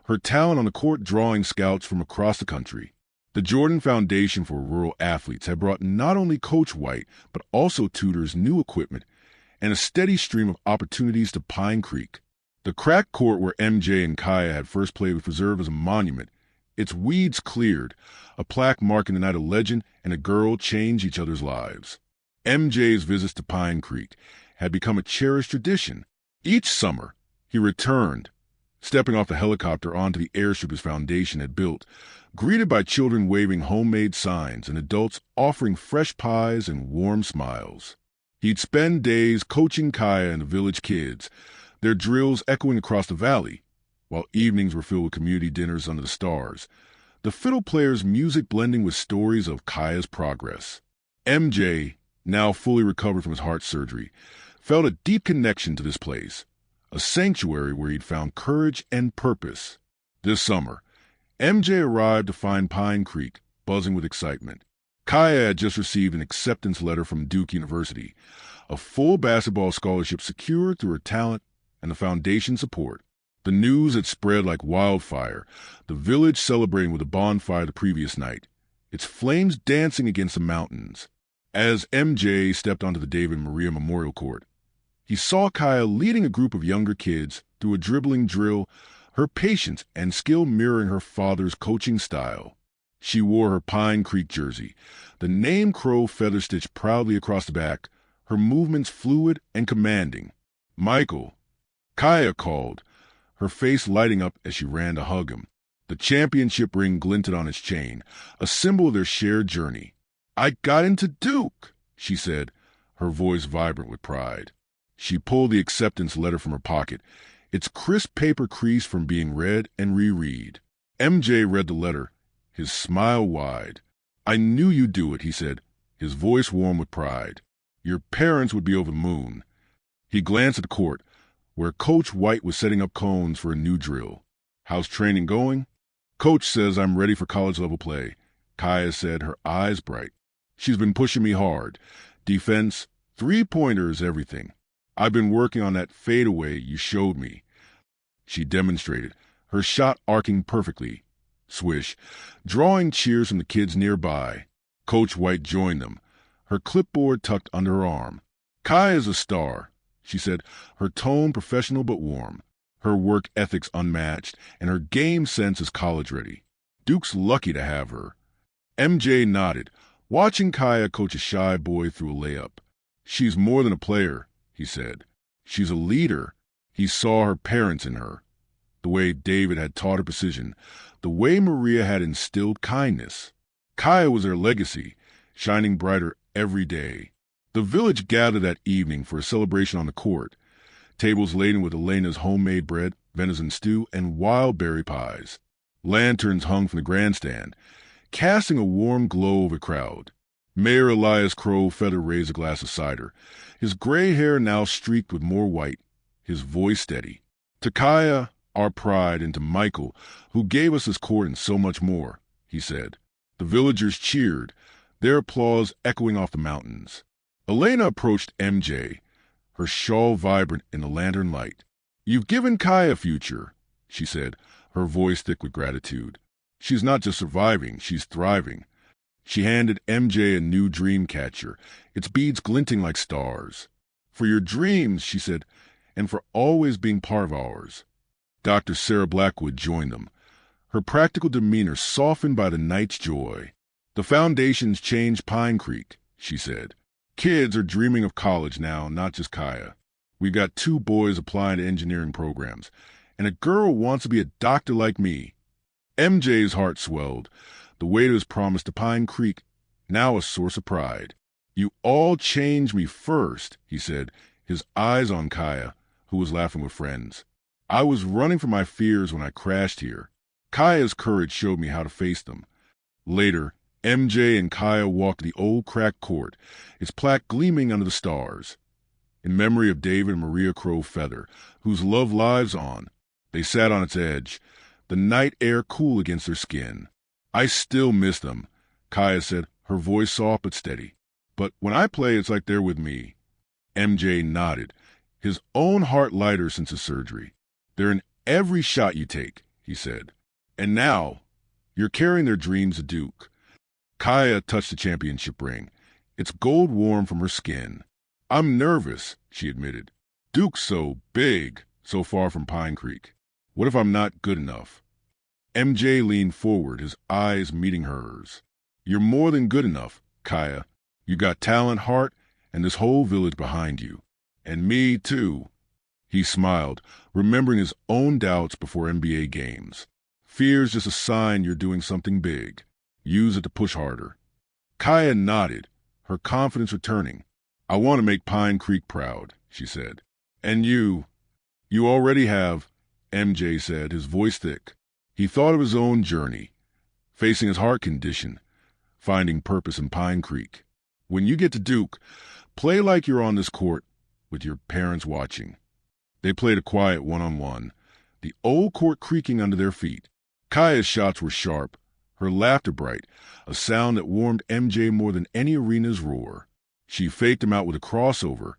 her talent on the court drawing scouts from across the country. The Jordan Foundation for Rural Athletes had brought not only Coach White, but also tutors, new equipment, and a steady stream of opportunities to Pine Creek. The cracked court where MJ and Kaia had first played was preserved as a monument, its weeds cleared, a plaque marking the night a legend and a girl changed each other's lives. MJ's visits to Pine Creek had become a cherished tradition. Each summer, he returned, stepping off the helicopter onto the airstrip his foundation had built, greeted by children waving homemade signs and adults offering fresh pies and warm smiles. He'd spend days coaching Kaia and the village kids, their drills echoing across the valley, while evenings were filled with community dinners under the stars, the fiddle players' music blending with stories of Kaia's progress. MJ, now fully recovered from his heart surgery, felt a deep connection to this place, a sanctuary where he'd found courage and purpose. This summer, MJ arrived to find Pine Creek buzzing with excitement. Kaia had just received an acceptance letter from Duke University, a full basketball scholarship secured through her talent and the foundation's support. The news had spread like wildfire, the village celebrating with a bonfire the previous night, its flames dancing against the mountains. As MJ stepped onto the David and Maria Memorial Court, he saw Kaia leading a group of younger kids through a dribbling drill, her patience and skill mirroring her father's coaching style. She wore her Pine Creek jersey, the name Crow feather stitched proudly across the back, her movements fluid and commanding. "Michael," Kaia called, her face lighting up as she ran to hug him. The championship ring glinted on its chain, a symbol of their shared journey. "I got into Duke," she said, her voice vibrant with pride. She pulled the acceptance letter from her pocket, its crisp paper creased from being read and reread. MJ read the letter, his smile wide. "I knew you'd do it," he said, his voice warm with pride. "Your parents would be over the moon." He glanced at the court, where Coach White was setting up cones for a new drill. "How's training going?" "Coach says I'm ready for college-level play," Kaia said, her eyes bright. "She's been pushing me hard. Defense, three-pointers, everything. I've been working on that fadeaway you showed me." She demonstrated, her shot arcing perfectly. Swish, drawing cheers from the kids nearby. Coach White joined them, her clipboard tucked under her arm. "Kaia's a star," she said, her tone professional but warm. Her work ethics unmatched, and her game sense is college-ready. Duke's lucky to have her. MJ nodded, watching Kaia coach a shy boy through a layup. "She's more than a player," he said. "She's a leader." He saw her parents in her. The way David had taught her precision, the way Maria had instilled kindness. Kaia was their legacy, shining brighter every day. The village gathered that evening for a celebration on the court, tables laden with Elena's homemade bread, venison stew, and wild berry pies. Lanterns hung from the grandstand, casting a warm glow over the crowd. Mayor Elias Crow Feather raised a glass of cider, his gray hair now streaked with more white, his voice steady. "To Kaia, our pride, and to Michael, who gave us this court and so much more," he said. The villagers cheered, their applause echoing off the mountains. Elena approached MJ, her shawl vibrant in the lantern light. "You've given Kaia a future," she said, her voice thick with gratitude. "She's not just surviving, she's thriving." She handed MJ a new dream catcher, its beads glinting like stars. "For your dreams," she said, "and for always being part of ours." Dr. Sarah Blackwood joined them, her practical demeanor softened by the night's joy. "The foundation's changed Pine Creek," she said. "Kids are dreaming of college now, not just Kaia. We've got 2 boys applying to engineering programs, and a girl wants to be a doctor like me." MJ's heart swelled, the weight of his promise to Pine Creek, now a source of pride. "You all changed me first," he said, his eyes on Kaia, who was laughing with friends. "I was running from my fears when I crashed here. Kaia's courage showed me how to face them." Later, MJ and Kaia walked to the old cracked court, its plaque gleaming under the stars. In memory of David and Maria Crow Feather, whose love lives on, they sat on its edge, the night air cool against their skin. "I still miss them," Kaia said, her voice soft but steady. "But when I play, it's like they're with me." MJ nodded, his own heart lighter since his surgery. "They're in every shot you take," he said. "And now, you're carrying their dreams to Duke." Kaia touched the championship ring, its gold warm from her skin. "I'm nervous," she admitted. "Duke's so big, so far from Pine Creek. What if I'm not good enough?" MJ leaned forward, his eyes meeting hers. "You're more than good enough, Kaia. You got talent, heart, and this whole village behind you. And me, too." He smiled, remembering his own doubts before NBA games. "Fear's just a sign you're doing something big. Use it to push harder." Kaia nodded, her confidence returning. "I want to make Pine Creek proud," she said. "And you already have," MJ said, his voice thick. He thought of his own journey, facing his heart condition, finding purpose in Pine Creek. "When you get to Duke, play like you're on this court with your parents watching." They played a quiet one-on-one, the old court creaking under their feet. Kaia's shots were sharp, her laughter bright, a sound that warmed MJ more than any arena's roar. She faked him out with a crossover,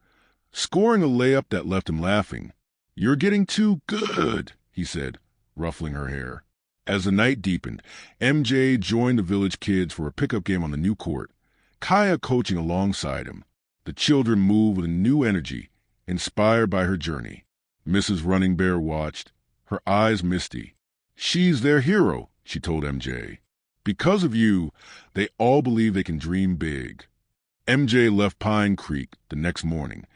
scoring a layup that left him laughing. "You're getting too good," he said, ruffling her hair. As the night deepened, MJ joined the village kids for a pickup game on the new court, Kaia coaching alongside him. The children moved with a new energy, inspired by her journey. Mrs. Running Bear watched, her eyes misty. "She's their hero," she told MJ. "Because of you, they all believe they can dream big." MJ left Pine Creek the next morning,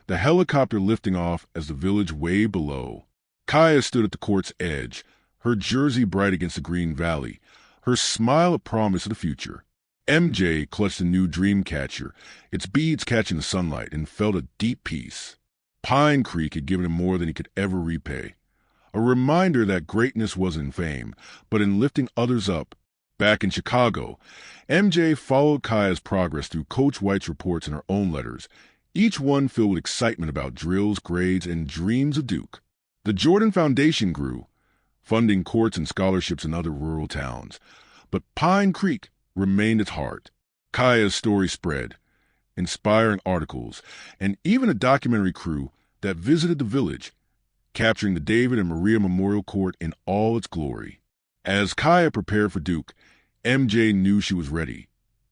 the helicopter lifting off as the village waved below. Kaia stood at the court's edge, her jersey bright against the green valley, her smile a promise of the future. MJ clutched a new dream catcher, its beads catching the sunlight, and felt a deep peace. Pine Creek had given him more than he could ever repay. A reminder that greatness wasn't in fame, but in lifting others up. Back in Chicago, MJ followed Kaia's progress through Coach White's reports and her own letters, each one filled with excitement about drills, grades, and dreams of Duke. The Jordan Foundation grew, funding courts and scholarships in other rural towns. But Pine Creek remained its heart. Kaia's story spread, inspiring articles, and even a documentary crew that visited the village, capturing the David and Maria Memorial Court in all its glory. As Kaia prepared for Duke, MJ knew she was ready,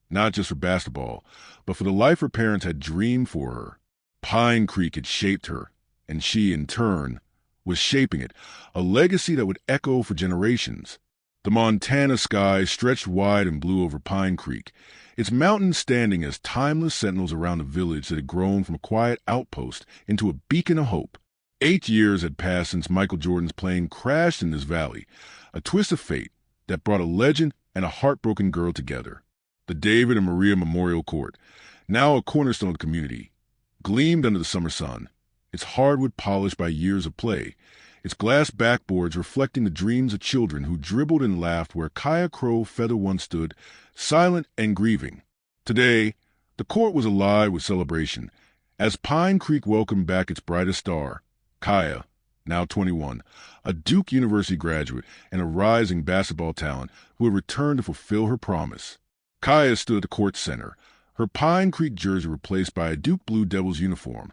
not just for basketball, but for the life her parents had dreamed for her. Pine Creek had shaped her, and she, in turn, was shaping it, a legacy that would echo for generations. The Montana sky stretched wide and blue over Pine Creek, its mountains standing as timeless sentinels around a village that had grown from a quiet outpost into a beacon of hope. 8 years had passed since Michael Jordan's plane crashed in this valley, a twist of fate that brought a legend and a heartbroken girl together. The David and Maria Memorial Court, now a cornerstone of the community, gleamed under the summer sun, its hardwood polished by years of play, its glass backboards reflecting the dreams of children who dribbled and laughed where Kaia Crow Feather once stood, silent and grieving. Today, the court was alive with celebration, as Pine Creek welcomed back its brightest star, Kaia, now 21, a Duke University graduate and a rising basketball talent who had returned to fulfill her promise. Kaia stood at the court center, her Pine Creek jersey replaced by a Duke Blue Devils uniform,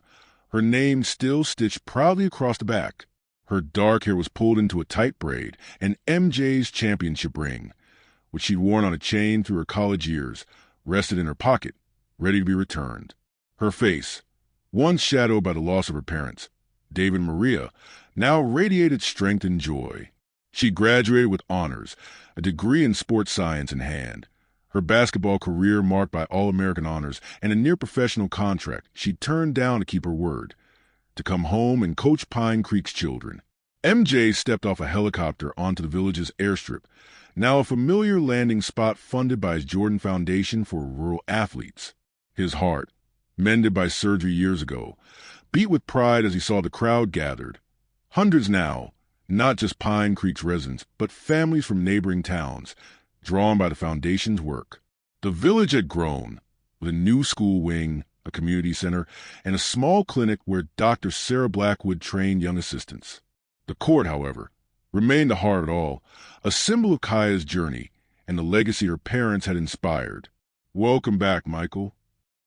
her name still stitched proudly across the back. Her dark hair was pulled into a tight braid, and MJ's championship ring, which she'd worn on a chain through her college years, rested in her pocket, ready to be returned. Her face, once shadowed by the loss of her parents, David and Maria, now radiated strength and joy. She graduated with honors, a degree in sports science in hand. Her basketball career marked by All-American honors and a near-professional contract she turned down to keep her word, to come home and coach Pine Creek's children. MJ stepped off a helicopter onto the village's airstrip, now a familiar landing spot funded by his Jordan Foundation for rural athletes. His heart, mended by surgery years ago, beat with pride as he saw the crowd gathered. Hundreds now, not just Pine Creek's residents, but families from neighboring towns, drawn by the Foundation's work. The village had grown, with a new school wing, a community center, and a small clinic where Dr. Sarah Blackwood trained young assistants. The court, however, remained the heart of it all, a symbol of Kaia's journey and the legacy her parents had inspired. "Welcome back, Michael,"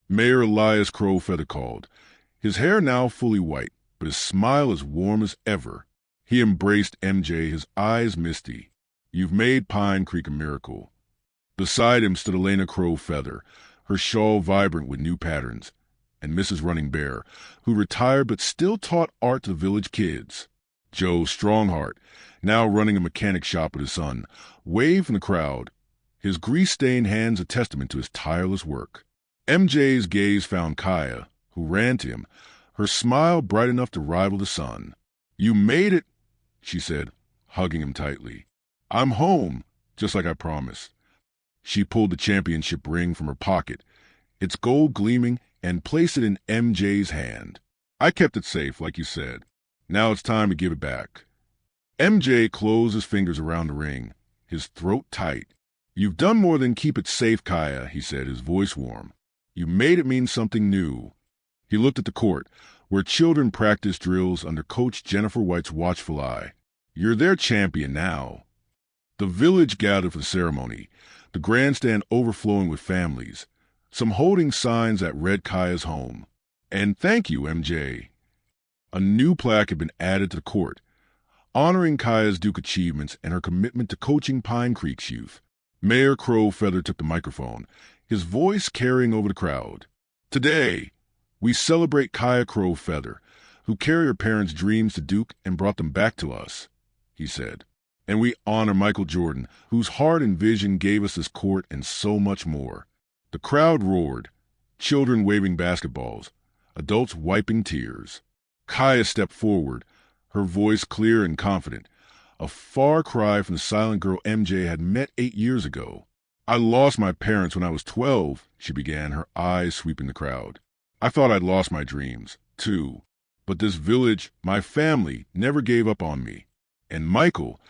Mayor Elias Crow Feather called, his hair now fully white, but his smile as warm as ever. He embraced MJ, his eyes misty. "You've made Pine Creek a miracle." Beside him stood Elena Crow Feather, her shawl vibrant with new patterns, and Mrs. Running Bear, who retired but still taught art to the village kids. Joe Strongheart, now running a mechanic shop with his son, waved from the crowd, his grease-stained hands a testament to his tireless work. MJ's gaze found Kaia, who ran to him, her smile bright enough to rival the sun. "You made it," she said, hugging him tightly. "I'm home, just like I promised." She pulled the championship ring from her pocket, its gold gleaming, and placed it in MJ's hand. "I kept it safe, like you said. Now it's time to give it back." MJ closed his fingers around the ring, his throat tight. "You've done more than keep it safe, Kaia," he said, his voice warm. "You made it mean something new." He looked at the court, where children practiced drills under Coach Jennifer White's watchful eye. "You're their champion now." The village gathered for the ceremony, the grandstand overflowing with families, some holding signs that read Kaia's home. "And thank you, MJ." A new plaque had been added to the court, honoring Kaia's Duke achievements and her commitment to coaching Pine Creek's youth. Mayor Crow Feather took the microphone, his voice carrying over the crowd. "Today, we celebrate Kaia Crow Feather, who carried her parents' dreams to Duke and brought them back to us," he said. "And we honor Michael Jordan, whose heart and vision gave us this court and so much more." The crowd roared, children waving basketballs, adults wiping tears. Kaia stepped forward, her voice clear and confident, a far cry from the silent girl MJ had met 8 years ago. "I lost my parents when I was 12, she began, her eyes sweeping the crowd. "I thought I'd lost my dreams, too. But this village, my family, never gave up on me. And Michael,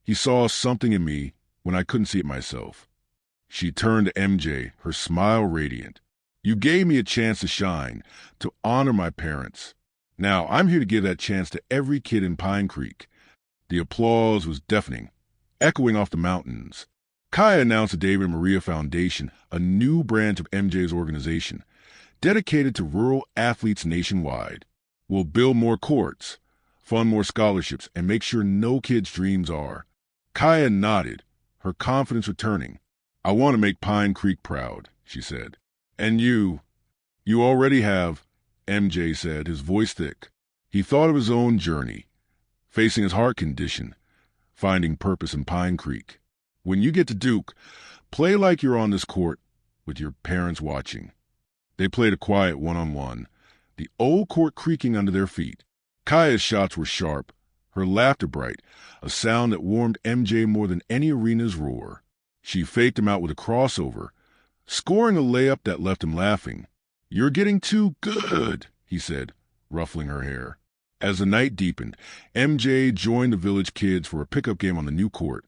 he saw something in me when I couldn't see it myself." She turned to MJ, her smile radiant. "You gave me a chance to shine, to honor my parents. Now I'm here to give that chance to every kid in Pine Creek." The applause was deafening, echoing off the mountains. Kaia announced the David and Maria Foundation, a new branch of MJ's organization, dedicated to rural athletes nationwide. "We'll build more courts, fund more scholarships, and make sure no kid's dreams are. Kaia nodded, her confidence returning. I want to make Pine Creek proud, she said. And you already have, MJ said, his voice thick. He thought of his own journey, facing his heart condition, finding purpose in Pine Creek. When you get to Duke, play like you're on this court with your parents watching. They played a quiet one-on-one, the old court creaking under their feet. Kaia's shots were sharp, her laughter bright, a sound that warmed MJ more than any arena's roar. She faked him out with a crossover, scoring a layup that left him laughing. You're getting too good, he said, ruffling her hair. As the night deepened, MJ joined the village kids for a pickup game on the new court,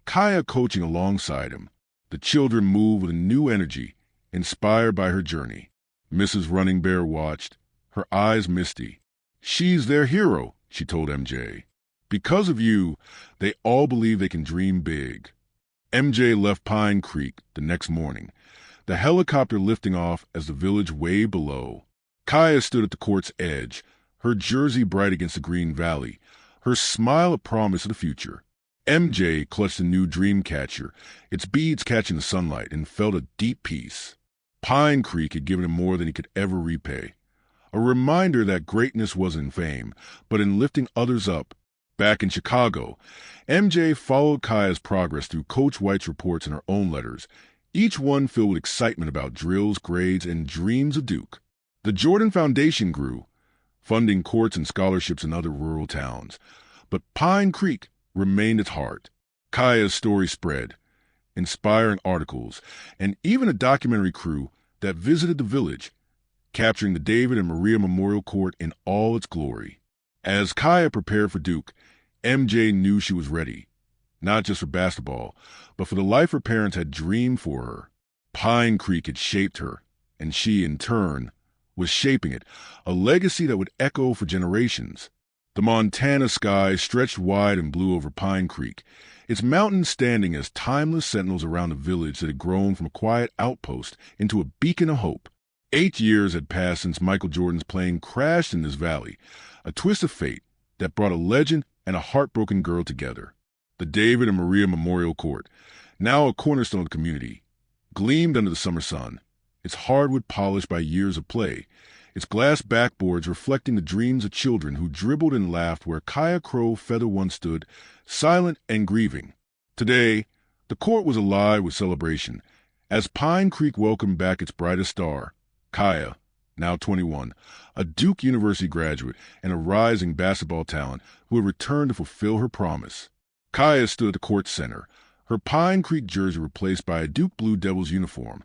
Kaia coaching alongside him. The children moved with a new energy, inspired by her journey. Mrs. Running Bear watched, her eyes misty. She's their hero, she told MJ. Because of you, they all believe they can dream big. MJ left Pine Creek the next morning, the helicopter lifting off as the village waved below. Kaia stood at the court's edge, her jersey bright against the green valley, her smile a promise of the future. MJ clutched a new dream catcher, its beads catching the sunlight, and felt a deep peace. Pine Creek had given him more than he could ever repay. A reminder that greatness wasn't in fame, but in lifting others up. Back in Chicago, MJ followed Kaia's progress through Coach White's reports and her own letters, each one filled with excitement about drills, grades, and dreams of Duke. The Jordan Foundation grew, funding courts and scholarships in other rural towns. But Pine Creek remained its heart. Kaia's story spread, inspiring articles, and even a documentary crew that visited the village, capturing the David and Maria Memorial Court in all its glory. As Kaia prepared for Duke, MJ knew she was ready, not just for basketball, but for the life her parents had dreamed for her. Pine Creek had shaped her, and she, in turn, was shaping it, a legacy that would echo for generations. The Montana sky stretched wide and blue over Pine Creek, its mountains standing as timeless sentinels around a village that had grown from a quiet outpost into a beacon of hope. 8 years had passed since Michael Jordan's plane crashed in this valley, a twist of fate that brought a legend and a heartbroken girl together. The David and Maria Memorial Court, now a cornerstone of the community, gleamed under the summer sun, its hardwood polished by years of play, its glass backboards reflecting the dreams of children who dribbled and laughed where Kaia Crow Feather once stood, silent and grieving. Today, the court was alive with celebration, as Pine Creek welcomed back its brightest star, Kaia, now 21, a Duke University graduate and a rising basketball talent who had returned to fulfill her promise. Kaia stood at the court center, her Pine Creek jersey replaced by a Duke Blue Devils uniform,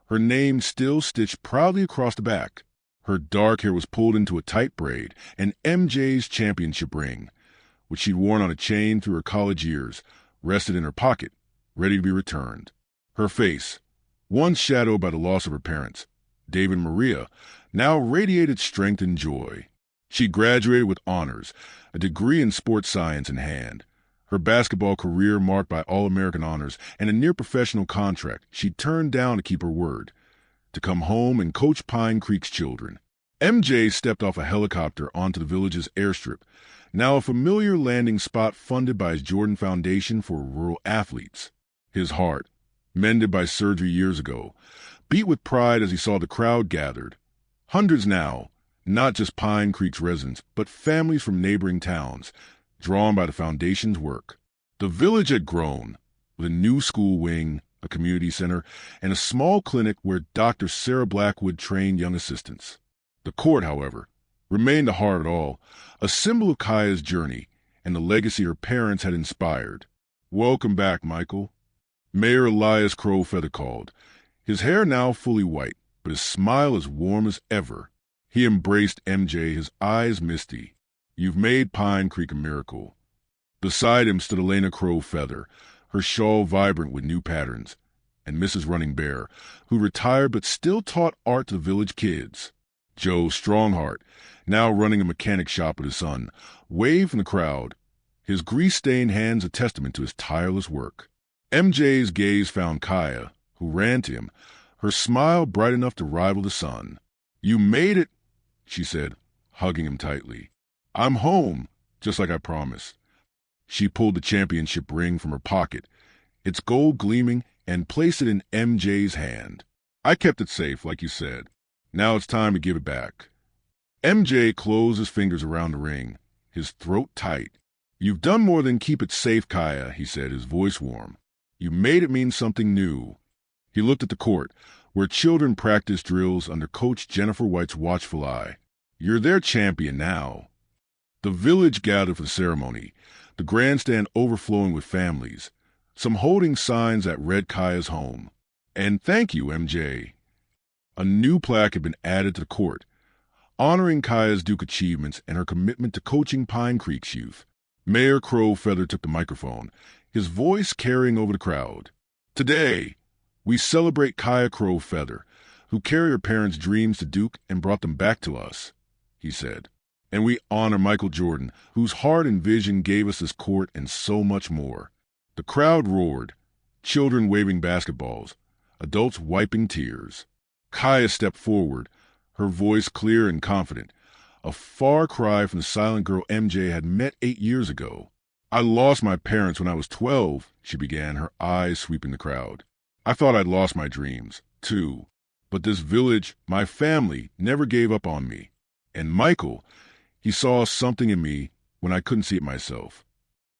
her name still stitched proudly across the back. Her dark hair was pulled into a tight braid, and MJ's championship ring, which she'd worn on a chain through her college years, rested in her pocket, ready to be returned. Her face, once shadowed by the loss of her parents, David and Maria, now radiated strength and joy. She graduated with honors, a degree in sports science in hand. Her basketball career marked by All-American honors and a near-professional contract she turned down to keep her word, to come home and coach Pine Creek's children. MJ stepped off a helicopter onto the village's airstrip, now a familiar landing spot funded by his Jordan Foundation for rural athletes. His heart, mended by surgery years ago, beat with pride as he saw the crowd gathered. Hundreds now, not just Pine Creek's residents, but families from neighboring towns, drawn by the Foundation's work. The village had grown, with a new school wing, a community center, and a small clinic where Dr. Sarah Blackwood trained young assistants. The court, however, remained the heart of it all, a symbol of Kaia's journey and the legacy her parents had inspired. "Welcome back, Michael," Mayor Elias Crow Feather called, his hair now fully white, but his smile as warm as ever. He embraced MJ, his eyes misty. "You've made Pine Creek a miracle." Beside him stood Elena Crow Feather, her shawl vibrant with new patterns, and Mrs. Running Bear, who retired but still taught art to the village kids. Joe Strongheart, now running a mechanic shop with his son, waved from the crowd, his grease-stained hands a testament to his tireless work. MJ's gaze found Kaia, who ran to him, her smile bright enough to rival the sun. "You made it," she said, hugging him tightly. "I'm home," just like I promised. She pulled the championship ring from her pocket, its gold gleaming, and placed it in MJ's hand. I kept it safe, like you said. Now it's time to give it back. MJ closed his fingers around the ring, his throat tight. You've done more than keep it safe, Kaia, he said, his voice warm. You made it mean something new. He looked at the court, where children practiced drills under Coach Jennifer White's watchful eye. You're their champion now. The village gathered for the ceremony, the grandstand overflowing with families, some holding signs that read Kaia's home. And thank you, MJ. A new plaque had been added to the court, honoring Kaia's Duke achievements and her commitment to coaching Pine Creek's youth. Mayor Crow Feather took the microphone, his voice carrying over the crowd. Today, we celebrate Kaia Crow Feather, who carried her parents' dreams to Duke and brought them back to us, he said. And we honor Michael Jordan, whose heart and vision gave us this court and so much more. The crowd roared, children waving basketballs, adults wiping tears. Kaia stepped forward, her voice clear and confident, a far cry from the silent girl MJ had met 8 years ago. I lost my parents when I was 12, she began, her eyes sweeping the crowd. I thought I'd lost my dreams, too. But this village, my family, never gave up on me. And Michael, he saw something in me when I couldn't see it myself.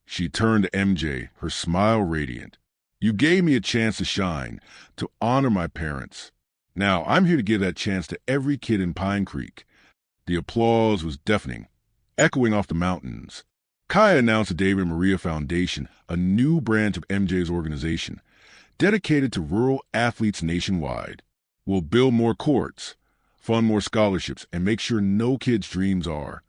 She turned to MJ, her smile radiant. You gave me a chance to shine, to honor my parents. Now I'm here to give that chance to every kid in Pine Creek. The applause was deafening, echoing off the mountains. Kaia announced the David and Maria Foundation, a new branch of MJ's organization, dedicated to rural athletes nationwide. We'll build more courts, fund more scholarships, and make sure no kid's dreams are